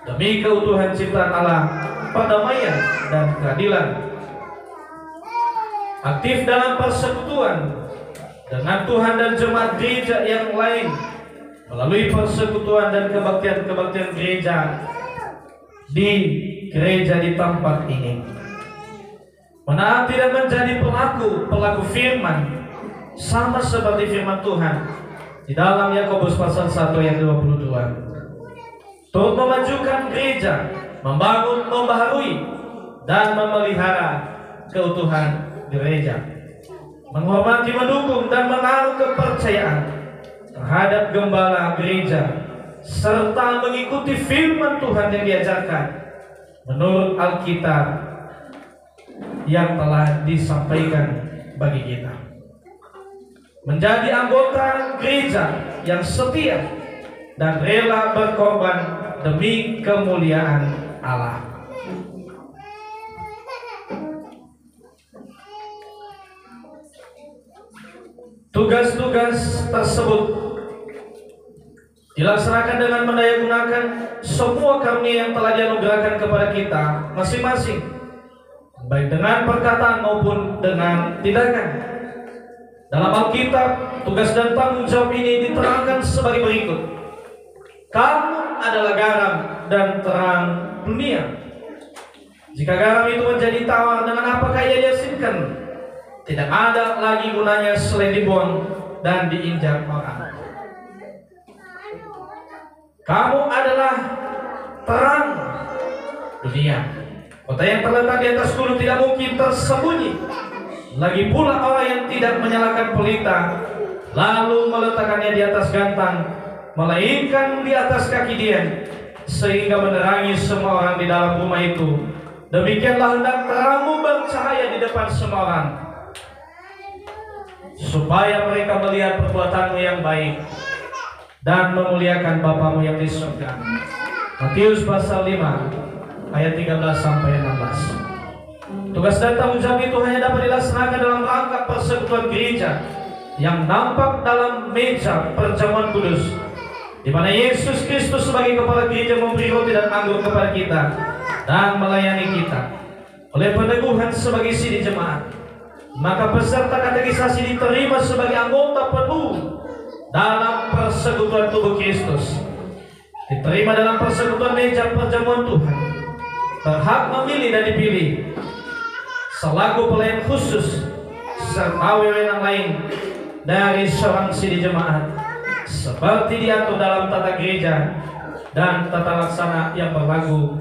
demi keutuhan ciptaan Allah, perdamaian dan keadilan. Aktif dalam persekutuan dengan Tuhan dan jemaat gereja yang lain melalui persekutuan dan kebaktian-kebaktian gereja di gereja di tempat ini. Menaati dan menjadi pelaku firman, sama seperti firman Tuhan di dalam Yakobus pasal 1 ayat 22. Turut memajukan gereja, membangun, membaharui, dan memelihara keutuhan gereja, menghormati, mendukung, dan menaruh kepercayaan terhadap gembala gereja, serta mengikuti firman Tuhan yang diajarkan menurut Alkitab yang telah disampaikan bagi kita. Menjadi anggota gereja yang setia dan rela berkorban demi kemuliaan Allah. Tugas-tugas tersebut dilaksanakan dengan mendayagunakan semua karunia yang telah dianugerahkan kepada kita masing-masing, baik dengan perkataan maupun dengan tindakan. Dalam Alkitab, tugas dan tanggung jawab ini diterangkan sebagai berikut. Kamu adalah garam dan terang dunia. Jika garam itu menjadi tawar, dengan apakah ia diasinkan? Tidak ada lagi gunanya selain dibuang dan diinjak orang. Kamu adalah terang dunia. Kota yang terletak di atas gunung tidak mungkin tersembunyi. Lagi pula orang yang tidak menyalakan pelita lalu meletakkannya di atas gantang, melainkan di atas kaki dia, sehingga menerangi semua orang di dalam rumah itu. Demikianlah hendak terangmu bercahaya di depan semua orang, supaya mereka melihat perbuatanmu yang baik dan memuliakan Bapamu yang di surga. Matius pasal 5 ayat 13 sampai 16. Tugas dan tanggung jawab itu hanya dapat dilaksanakan dalam rangka persekutuan gereja yang nampak dalam meja perjamuan kudus, di mana Yesus Kristus sebagai kepala gereja memberi roti dan anggur kepada kita dan melayani kita oleh peneguhan sebagai sidi jemaat. Maka peserta katekisasi diterima sebagai anggota penuh dalam persekutuan tubuh Kristus, diterima dalam persekutuan meja perjamuan Tuhan, berhak memilih dan dipilih selaku pelayan khusus serta wewenang lain dari seorang sidi jemaat, seperti diatur dalam tata gereja dan tata laksana yang berlaku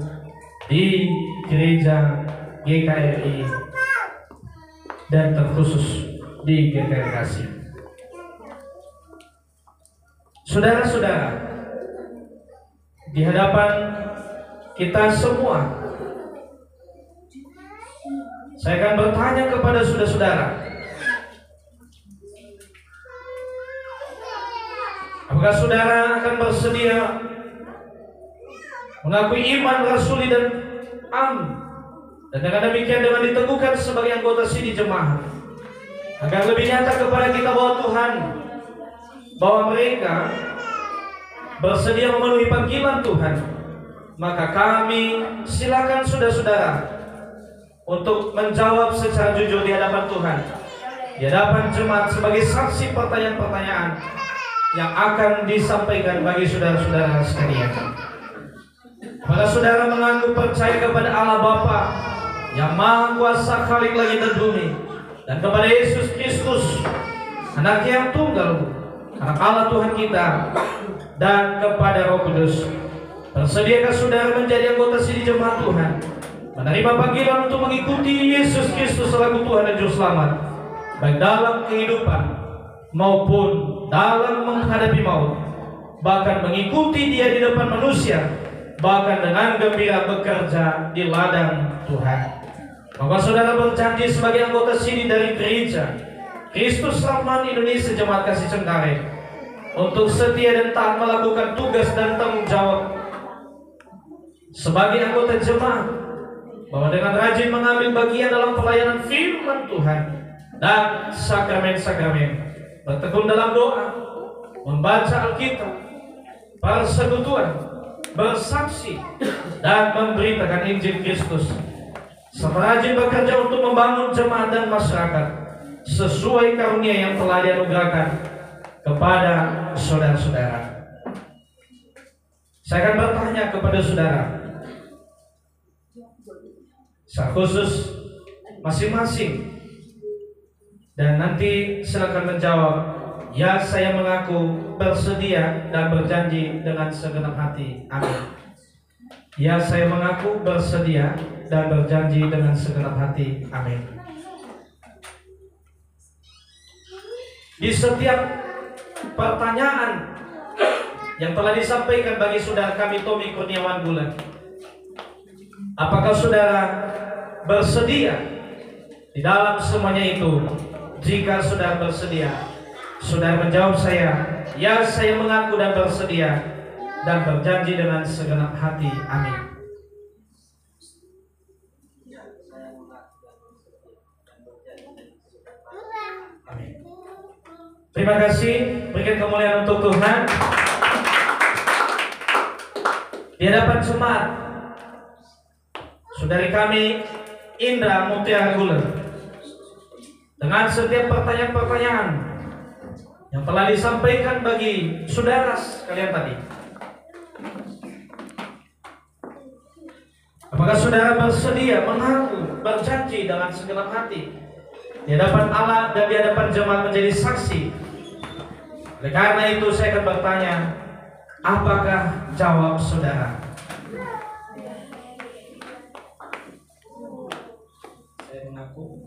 di gereja GKRI dan terkhusus di GKRI Kasih. Saudara-saudara, di hadapan kita semua, saya akan bertanya kepada saudara-saudara, apakah saudara akan bersedia mengakui iman rasuli dan amin, dan dengan demikian dengan diteguhkan sebagai anggota sidi jemaat, agar lebih nyata kepada kita bahwa Tuhan, bahwa mereka bersedia memenuhi panggilan Tuhan. Maka kami silakan saudara-saudara untuk menjawab secara jujur di hadapan Tuhan, di hadapan jemaat, sebagai saksi pertanyaan-pertanyaan yang akan disampaikan bagi saudara-saudara sekalian. Apakah saudara mengaku percaya kepada Allah Bapa yang Maha Kuasa, Khalik langit dan bumi, dan kepada Yesus Kristus, Anak yang tunggal, Anak Allah Tuhan kita, dan kepada Roh Kudus? Bersediakah saudara menjadi anggota sidi jemaat Tuhan, menerima panggilan untuk mengikuti Yesus Kristus selaku Tuhan dan Juru Selamat, baik dalam kehidupan maupun dalam menghadapi maut, bahkan mengikuti Dia di depan manusia, bahkan dengan gembira bekerja di ladang Tuhan? Maka saudara berjanji sebagai anggota sidi dari gereja Kristus Rahman Indonesia Jemaat Kasih Cengkareng untuk setia dan taat melakukan tugas dan tanggung jawab sebagai anggota jemaat, bahwa dengan rajin mengambil bagian dalam pelayanan firman Tuhan dan sakramen-sakramen, bertekun dalam doa, membaca Alkitab, persekutuan, bersaksi, dan memberitakan Injil Kristus, serta rajin bekerja untuk membangun jemaat dan masyarakat sesuai karunia yang telah dianugerahkan kepada saudara-saudara. Saya akan bertanya kepada saudara, secara khusus masing-masing, dan nanti silakan menjawab, ya saya mengaku bersedia dan berjanji dengan segenap hati. Amin. Ya saya mengaku bersedia dan berjanji dengan segenap hati. Amin. Di setiap pertanyaan yang telah disampaikan bagi saudara kami Tommy Kurniawan Bulan, apakah saudara bersedia di dalam semuanya itu? Jika saudara bersedia, saudara menjawab saya, ya saya mengaku dan bersedia dan berjanji dengan segenap hati. Amin. Amin. Terima kasih, berikan kemuliaan untuk Tuhan. Di hadapan jemaat, saudari kami Indra Mutiara Guler, dengan setiap pertanyaan-pertanyaan yang telah disampaikan bagi saudara sekalian tadi, apakah saudara bersedia mengaku, berjanji dengan segenap hati di hadapan Allah dan di hadapan jemaat menjadi saksi? Oleh karena itu saya akan bertanya, apakah jawab saudara? Saya mengaku.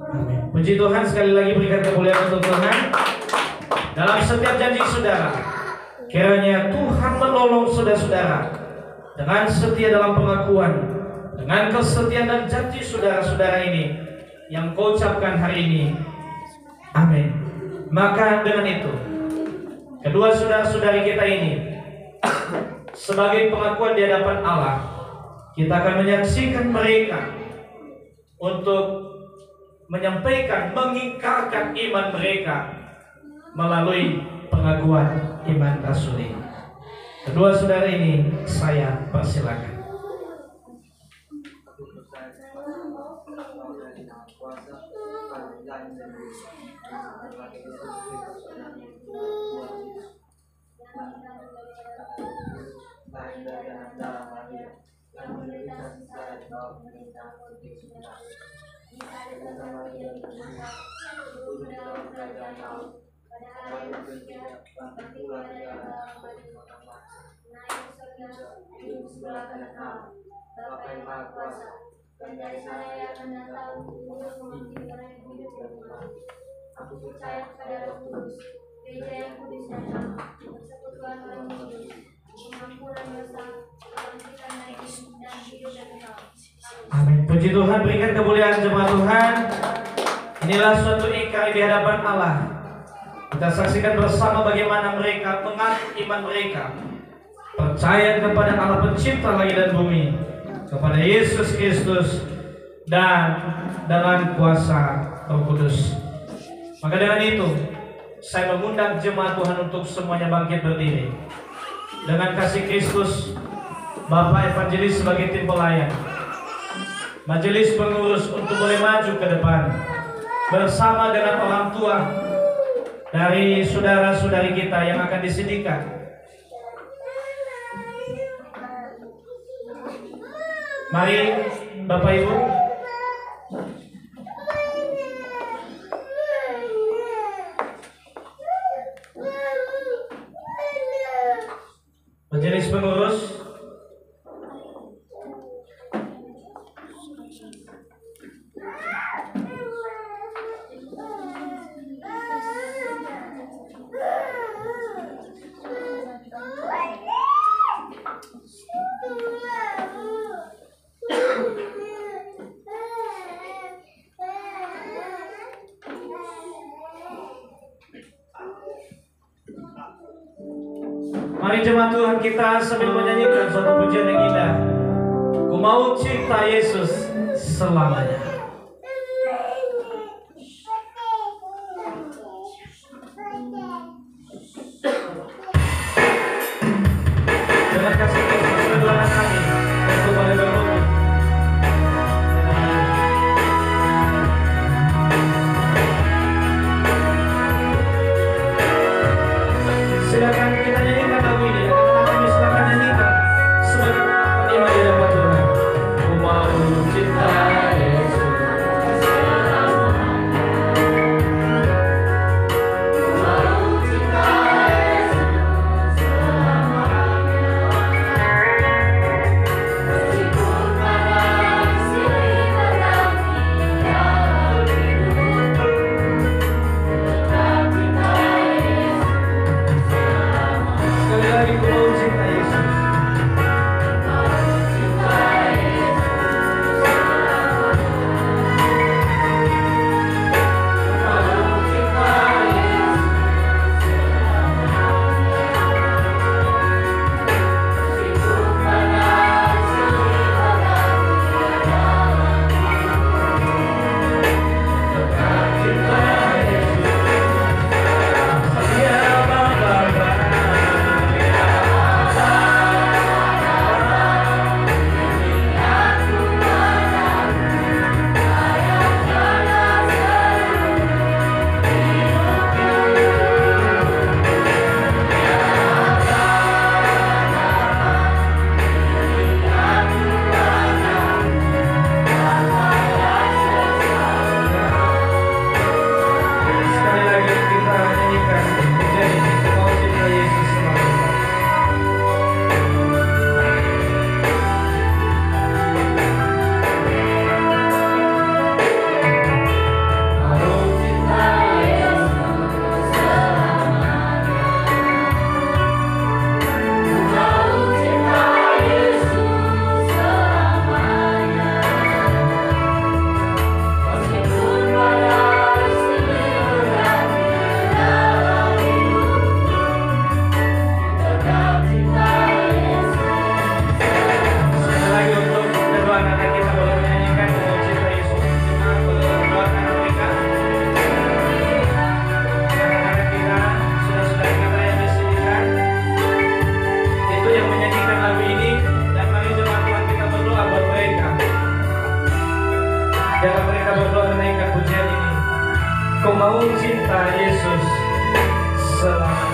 Amin. Puji Tuhan, sekali lagi berikan kemuliaan untuk Tuhan. Dalam setiap janji saudara, kiranya Tuhan menolong saudara-saudara dengan setia dalam pengakuan, dengan kesetiaan dan janji saudara-saudara ini yang kau ucapkan hari ini. Amin. Maka dengan itu, kedua saudara-saudari kita ini sebagai pengakuan di hadapan Allah, kita akan menyaksikan mereka untuk menyampaikan, mengingkarkan iman mereka melalui pengakuan iman rasuli. Kedua saudara ini saya persilakan. Aku percaya kepada Roh Kudus, gereja yang kudus dan am, persekutuan orang kudus, pengampunan dosa, kebangkitan dari dan hidup dan kekal. Amin. Puji Tuhan, berikan kemuliaan jemaat Tuhan. Inilah suatu ikrar di hadapan Allah. Kita saksikan bersama bagaimana mereka mengaku iman mereka, percaya kepada Allah pencipta langit dan bumi, kepada Yesus Kristus, dan dengan kuasa Roh Kudus. Maka dengan itu, saya mengundang jemaat Tuhan untuk semuanya bangkit berdiri. Dengan kasih Kristus, Bapak Evangelis sebagai tim pelayan, majelis pengurus untuk boleh maju ke depan bersama dengan orang tua dari saudara-saudari kita yang akan disediakan. Mari Bapak Ibu. Majelis pengurus, Mari jemaat Tuhan kita sambil menyanyikan suatu pujian yang indah. Ku mau cinta Yesus selamanya. Terima kasih Yesus Tuhan kami untuk boleh berlutut. Silakan kita nyanyikan lagu ini. Anak-anak kami silakan nyanyikan sebagai terima di hadapan Tuhan. Ku mau cinta Yesus. Dalam mereka berdoa menaikkan pujian ini, ku mau cinta Yesus selamanya.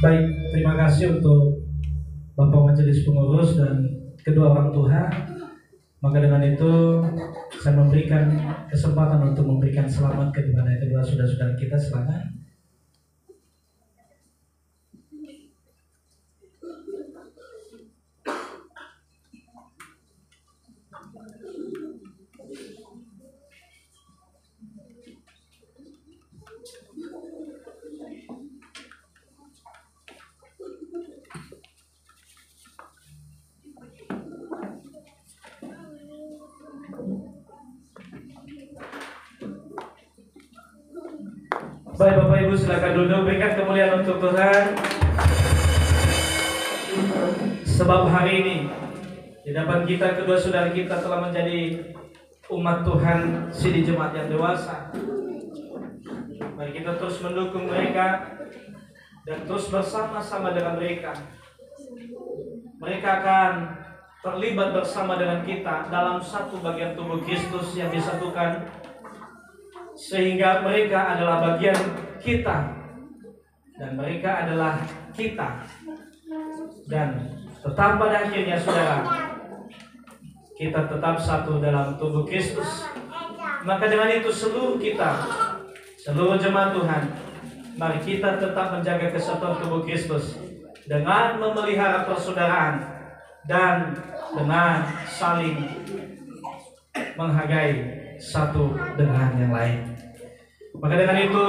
Baik, terima kasih untuk Bapak Majelis Pengurus dan kedua orang tua. Maka dengan itu saya memberikan kesempatan untuk memberikan selamat kepada kedua saudara-saudara kita. Silakan. Baik Bapak Ibu, silakan duduk. Berikan kemuliaan untuk Tuhan. Sebab hari ini di depan kita kedua saudara kita telah menjadi umat Tuhan sidi jemaat yang dewasa. Mari kita terus mendukung mereka dan terus bersama-sama dengan mereka. Mereka akan terlibat bersama dengan kita dalam satu bagian tubuh Kristus yang disatukan, sehingga mereka adalah bagian kita dan mereka adalah kita. Dan tetap pada akhirnya saudara, kita tetap satu dalam tubuh Kristus. Maka dengan itu seluruh kita, seluruh jemaat Tuhan, mari kita tetap menjaga kesatuan tubuh Kristus dengan memelihara persaudaraan dan dengan saling menghargai satu dengan yang lain. Maka dengan itu,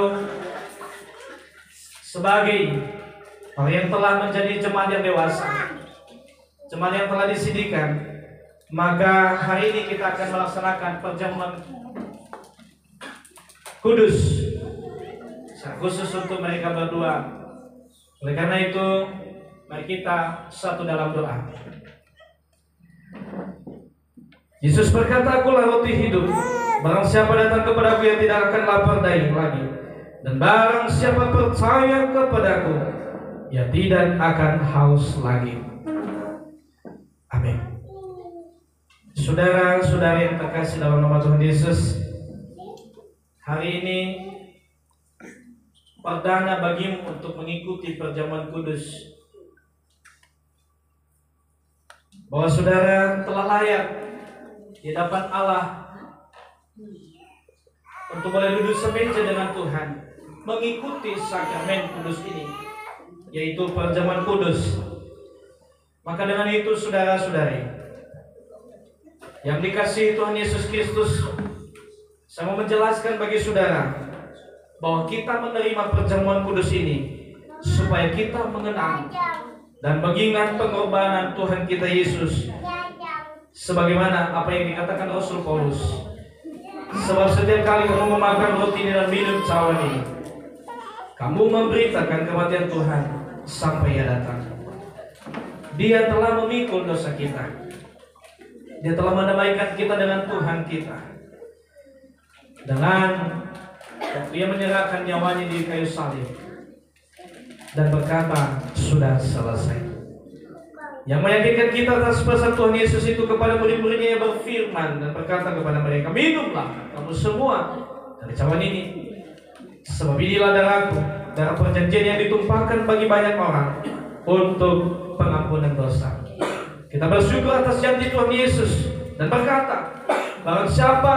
sebagai orang yang telah menjadi jemaat yang dewasa, jemaat yang telah disidikan, maka hari ini kita akan melaksanakan perjamuan kudus secara khusus untuk mereka berdua. Oleh karena itu, mari kita satu dalam doa. Yesus berkata, "Akulah roti hidup. Barang siapa datang kepadaku yang tidak akan lapar lagi. Dan barang siapa percaya kepadaku, ia tidak akan haus lagi." Amin. Saudara-saudari yang terkasih dalam nama Tuhan Yesus, hari ini perdana bagimu untuk mengikuti perjamuan kudus, bahwa saudara telah layak di hadapan Allah untuk boleh duduk semeja dengan Tuhan, mengikuti sakramen kudus ini, yaitu perjamuan kudus. Maka dengan itu saudara-saudari yang dikasihi Tuhan Yesus Kristus, saya mau menjelaskan bagi saudara bahwa kita menerima perjamuan kudus ini supaya kita mengenang dan mengingat pengorbanan Tuhan kita Yesus, sebagaimana apa yang dikatakan Rasul Paulus. Sebab setiap kali kamu memakan roti dan minum cawan ini, kamu memberitakan kematian Tuhan sampai Ia datang. Dia telah memikul dosa kita. Dia telah mendamaikan kita dengan Tuhan kita, dengan Dia menyerahkan nyawanya di kayu salib dan berkata, "Sudah selesai." Yang meyakinkan kita atas pesan Tuhan Yesus itu kepada murid-muridnya, yang berfirman dan berkata kepada mereka, "Minumlah kamu semua dari cawan ini, sebab inilah darahku, darah perjanjian yang ditumpahkan bagi banyak orang untuk pengampunan dosa." Kita bersyukur atas janji Tuhan Yesus dan berkata, "Barang siapa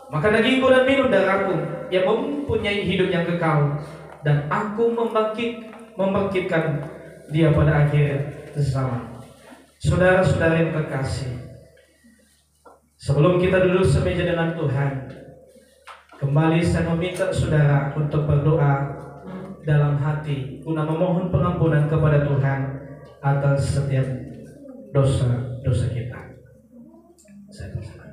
makan dagingku dan minum darahku, yang mempunyai hidup yang kekal, dan aku membangkitkan dia pada akhir zaman." Saudara-saudara yang terkasih, sebelum kita duduk semeja dengan Tuhan, kembali saya meminta saudara untuk berdoa dalam hati guna memohon pengampunan kepada Tuhan atas setiap dosa-dosa kita. Saya persilakan.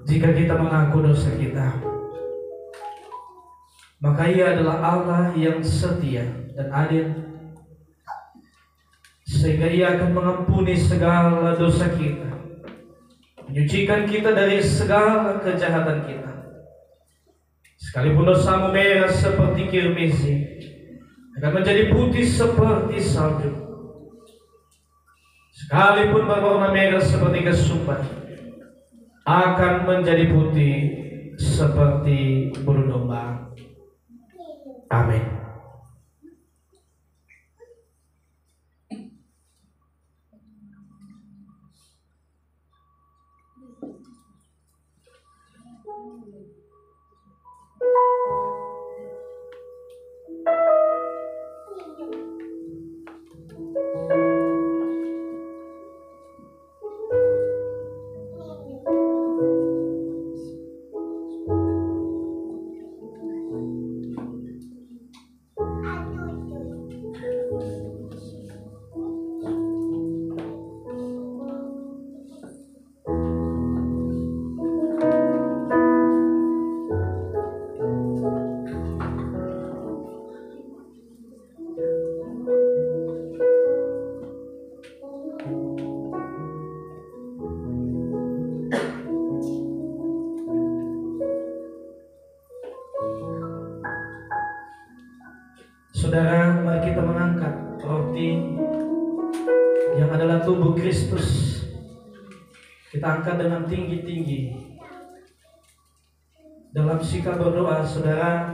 Jika kita mengaku dosa kita, maka Ia adalah Allah yang setia dan adil, sehingga Ia akan mengampuni segala dosa kita, menyucikan kita dari segala kejahatan kita. Sekalipun dosamu merah seperti kirmisi, akan menjadi putih seperti salju. Sekalipun berwarna merah seperti kesumbat, akan menjadi putih seperti bulu domba. Amin. Saudara, mari kita mengangkat roti yang adalah tubuh Kristus. Kita angkat dengan tinggi-tinggi. Dalam sikap berdoa, saudara,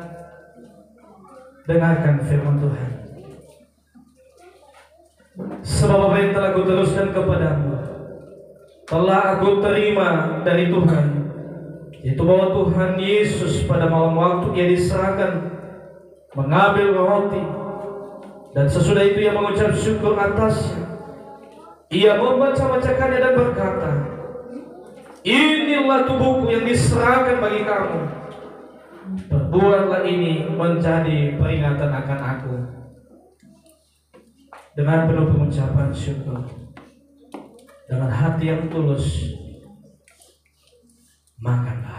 dengarkan firman Tuhan. Sebab apa yang telah kuteruskan kepadamu telah aku terima dari Tuhan, yaitu bahwa Tuhan Yesus pada malam waktu Ia diserahkan mengambil roti, dan sesudah itu Ia mengucap syukur atasnya. Ia membaca-bacakannya dan berkata, "Inilah tubuhku yang diserahkan bagi kamu. Perbuatlah ini menjadi peringatan akan aku." Dengan penuh pengucapan syukur, dengan hati yang tulus, makanlah.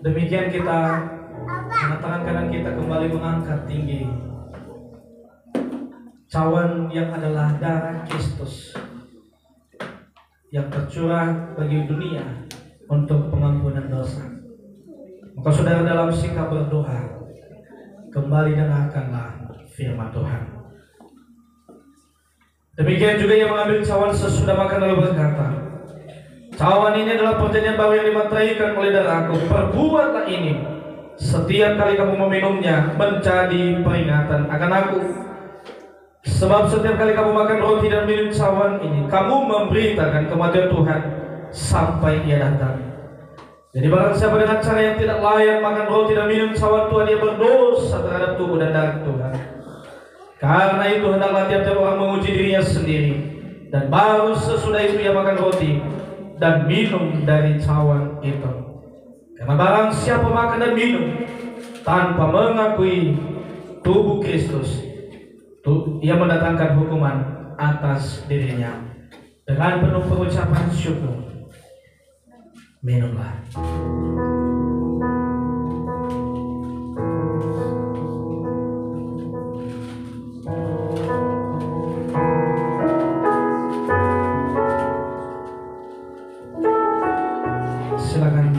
Demikian kita dengan tangan kanan kita kembali mengangkat tinggi cawan yang adalah darah Kristus yang tercurah bagi dunia untuk pengampunan dosa. Maka saudara, dalam sikap berdoa, kembali dengarkanlah firman Tuhan. Demikian juga ia mengambil cawan sesudah makan lalu berkata, "Cawan ini adalah perjanjian baru yang dimateraikan oleh darahku. Perbuatlah ini setiap kali kamu meminumnya menjadi peringatan akan aku. Sebab setiap kali kamu makan roti dan minum cawan ini, kamu memberitakan kematian Tuhan sampai Ia datang. Jadi barang siapa dengan cara yang tidak layak makan roti dan minum cawan Tuhan, ia berdosa terhadap tubuh dan darah Tuhan. Karena itu hendaklah tiap-tiap orang menguji dirinya sendiri, dan baru sesudah itu ia makan roti dan minum dari cawan itu. Karena barang siapa makan dan minum tanpa mengakui tubuh Kristus, ia mendatangkan hukuman atas dirinya." Dengan penuh pengucapan syukur, minumlah. Silakan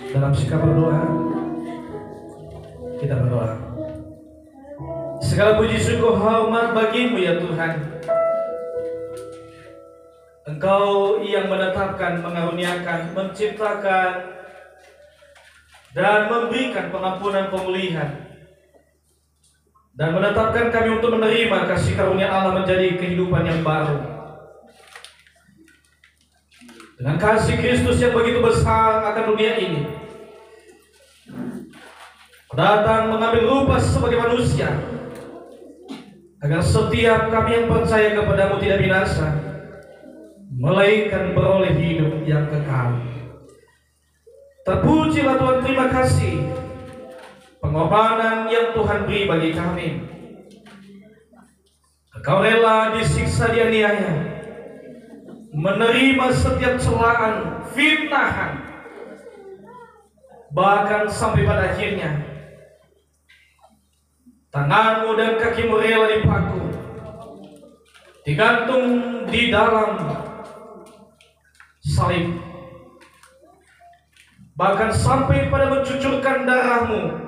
dalam sikap berdoa kita berdoa. Segala puji syukur hormat bagimu ya Tuhan. Engkau yang menetapkan, mengaruniakan, menciptakan dan memberikan pengampunan, pemulihan, dan menetapkan kami untuk menerima kasih karunia Allah menjadi kehidupan yang baru. Dengan kasih Kristus yang begitu besar akan dunia ini, datang mengambil rupa sebagai manusia, agar setiap kami yang percaya kepadamu tidak binasa, melainkan beroleh hidup yang kekal. Terpujilah Tuhan, terima kasih pengorbanan yang Tuhan beri bagi kami. Engkau rela disiksa, dianiaya, menerima setiap celaan, fitnahan, bahkan sampai pada akhirnya tanganmu dan kakimu rela dipaku, digantung di dalam salib, bahkan sampai pada mencucurkan darahmu,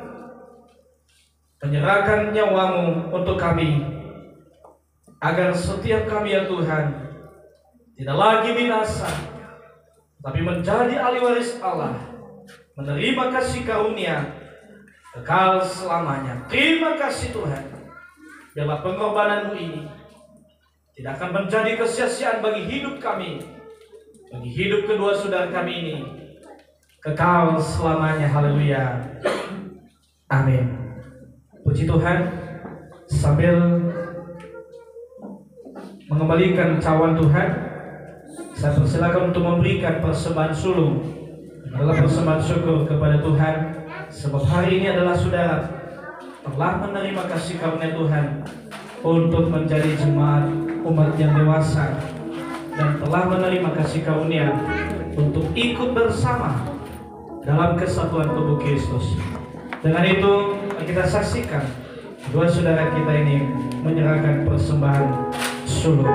menyerahkan nyawamu untuk kami, agar setiap kami ya Tuhan tidak lagi binasa, tapi menjadi ahli waris Allah, menerima kasih karunia kekal selamanya. Terima kasih Tuhan, biarlah pengorbananmu ini tidak akan menjadi kesia-siaan bagi hidup kami, bagi hidup kedua saudara kami ini, kekal selamanya. Haleluya, amin. Puji Tuhan. Sambil mengembalikan cawan Tuhan, saya persilakan untuk memberikan persembahan sulung, adalah persembahan syukur kepada Tuhan, sebab hari ini adalah saudara telah menerima kasih karunia Tuhan untuk menjadi jemaat umat yang dewasa, dan telah menerima kasih karunia untuk ikut bersama dalam kesatuan tubuh Kristus. Dengan itu kita saksikan dua saudara kita ini menyerahkan persembahan sulung.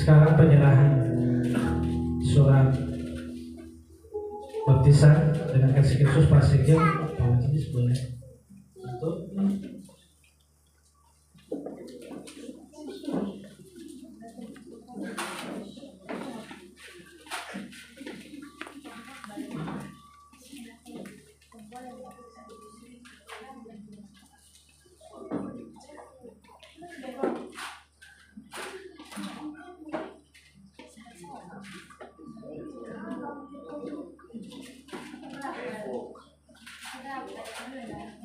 Sekarang penyerahan surat baptisan dengan kasih Kristus Pastor Pak Majelis boleh untuk Ada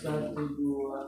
Satu, dua.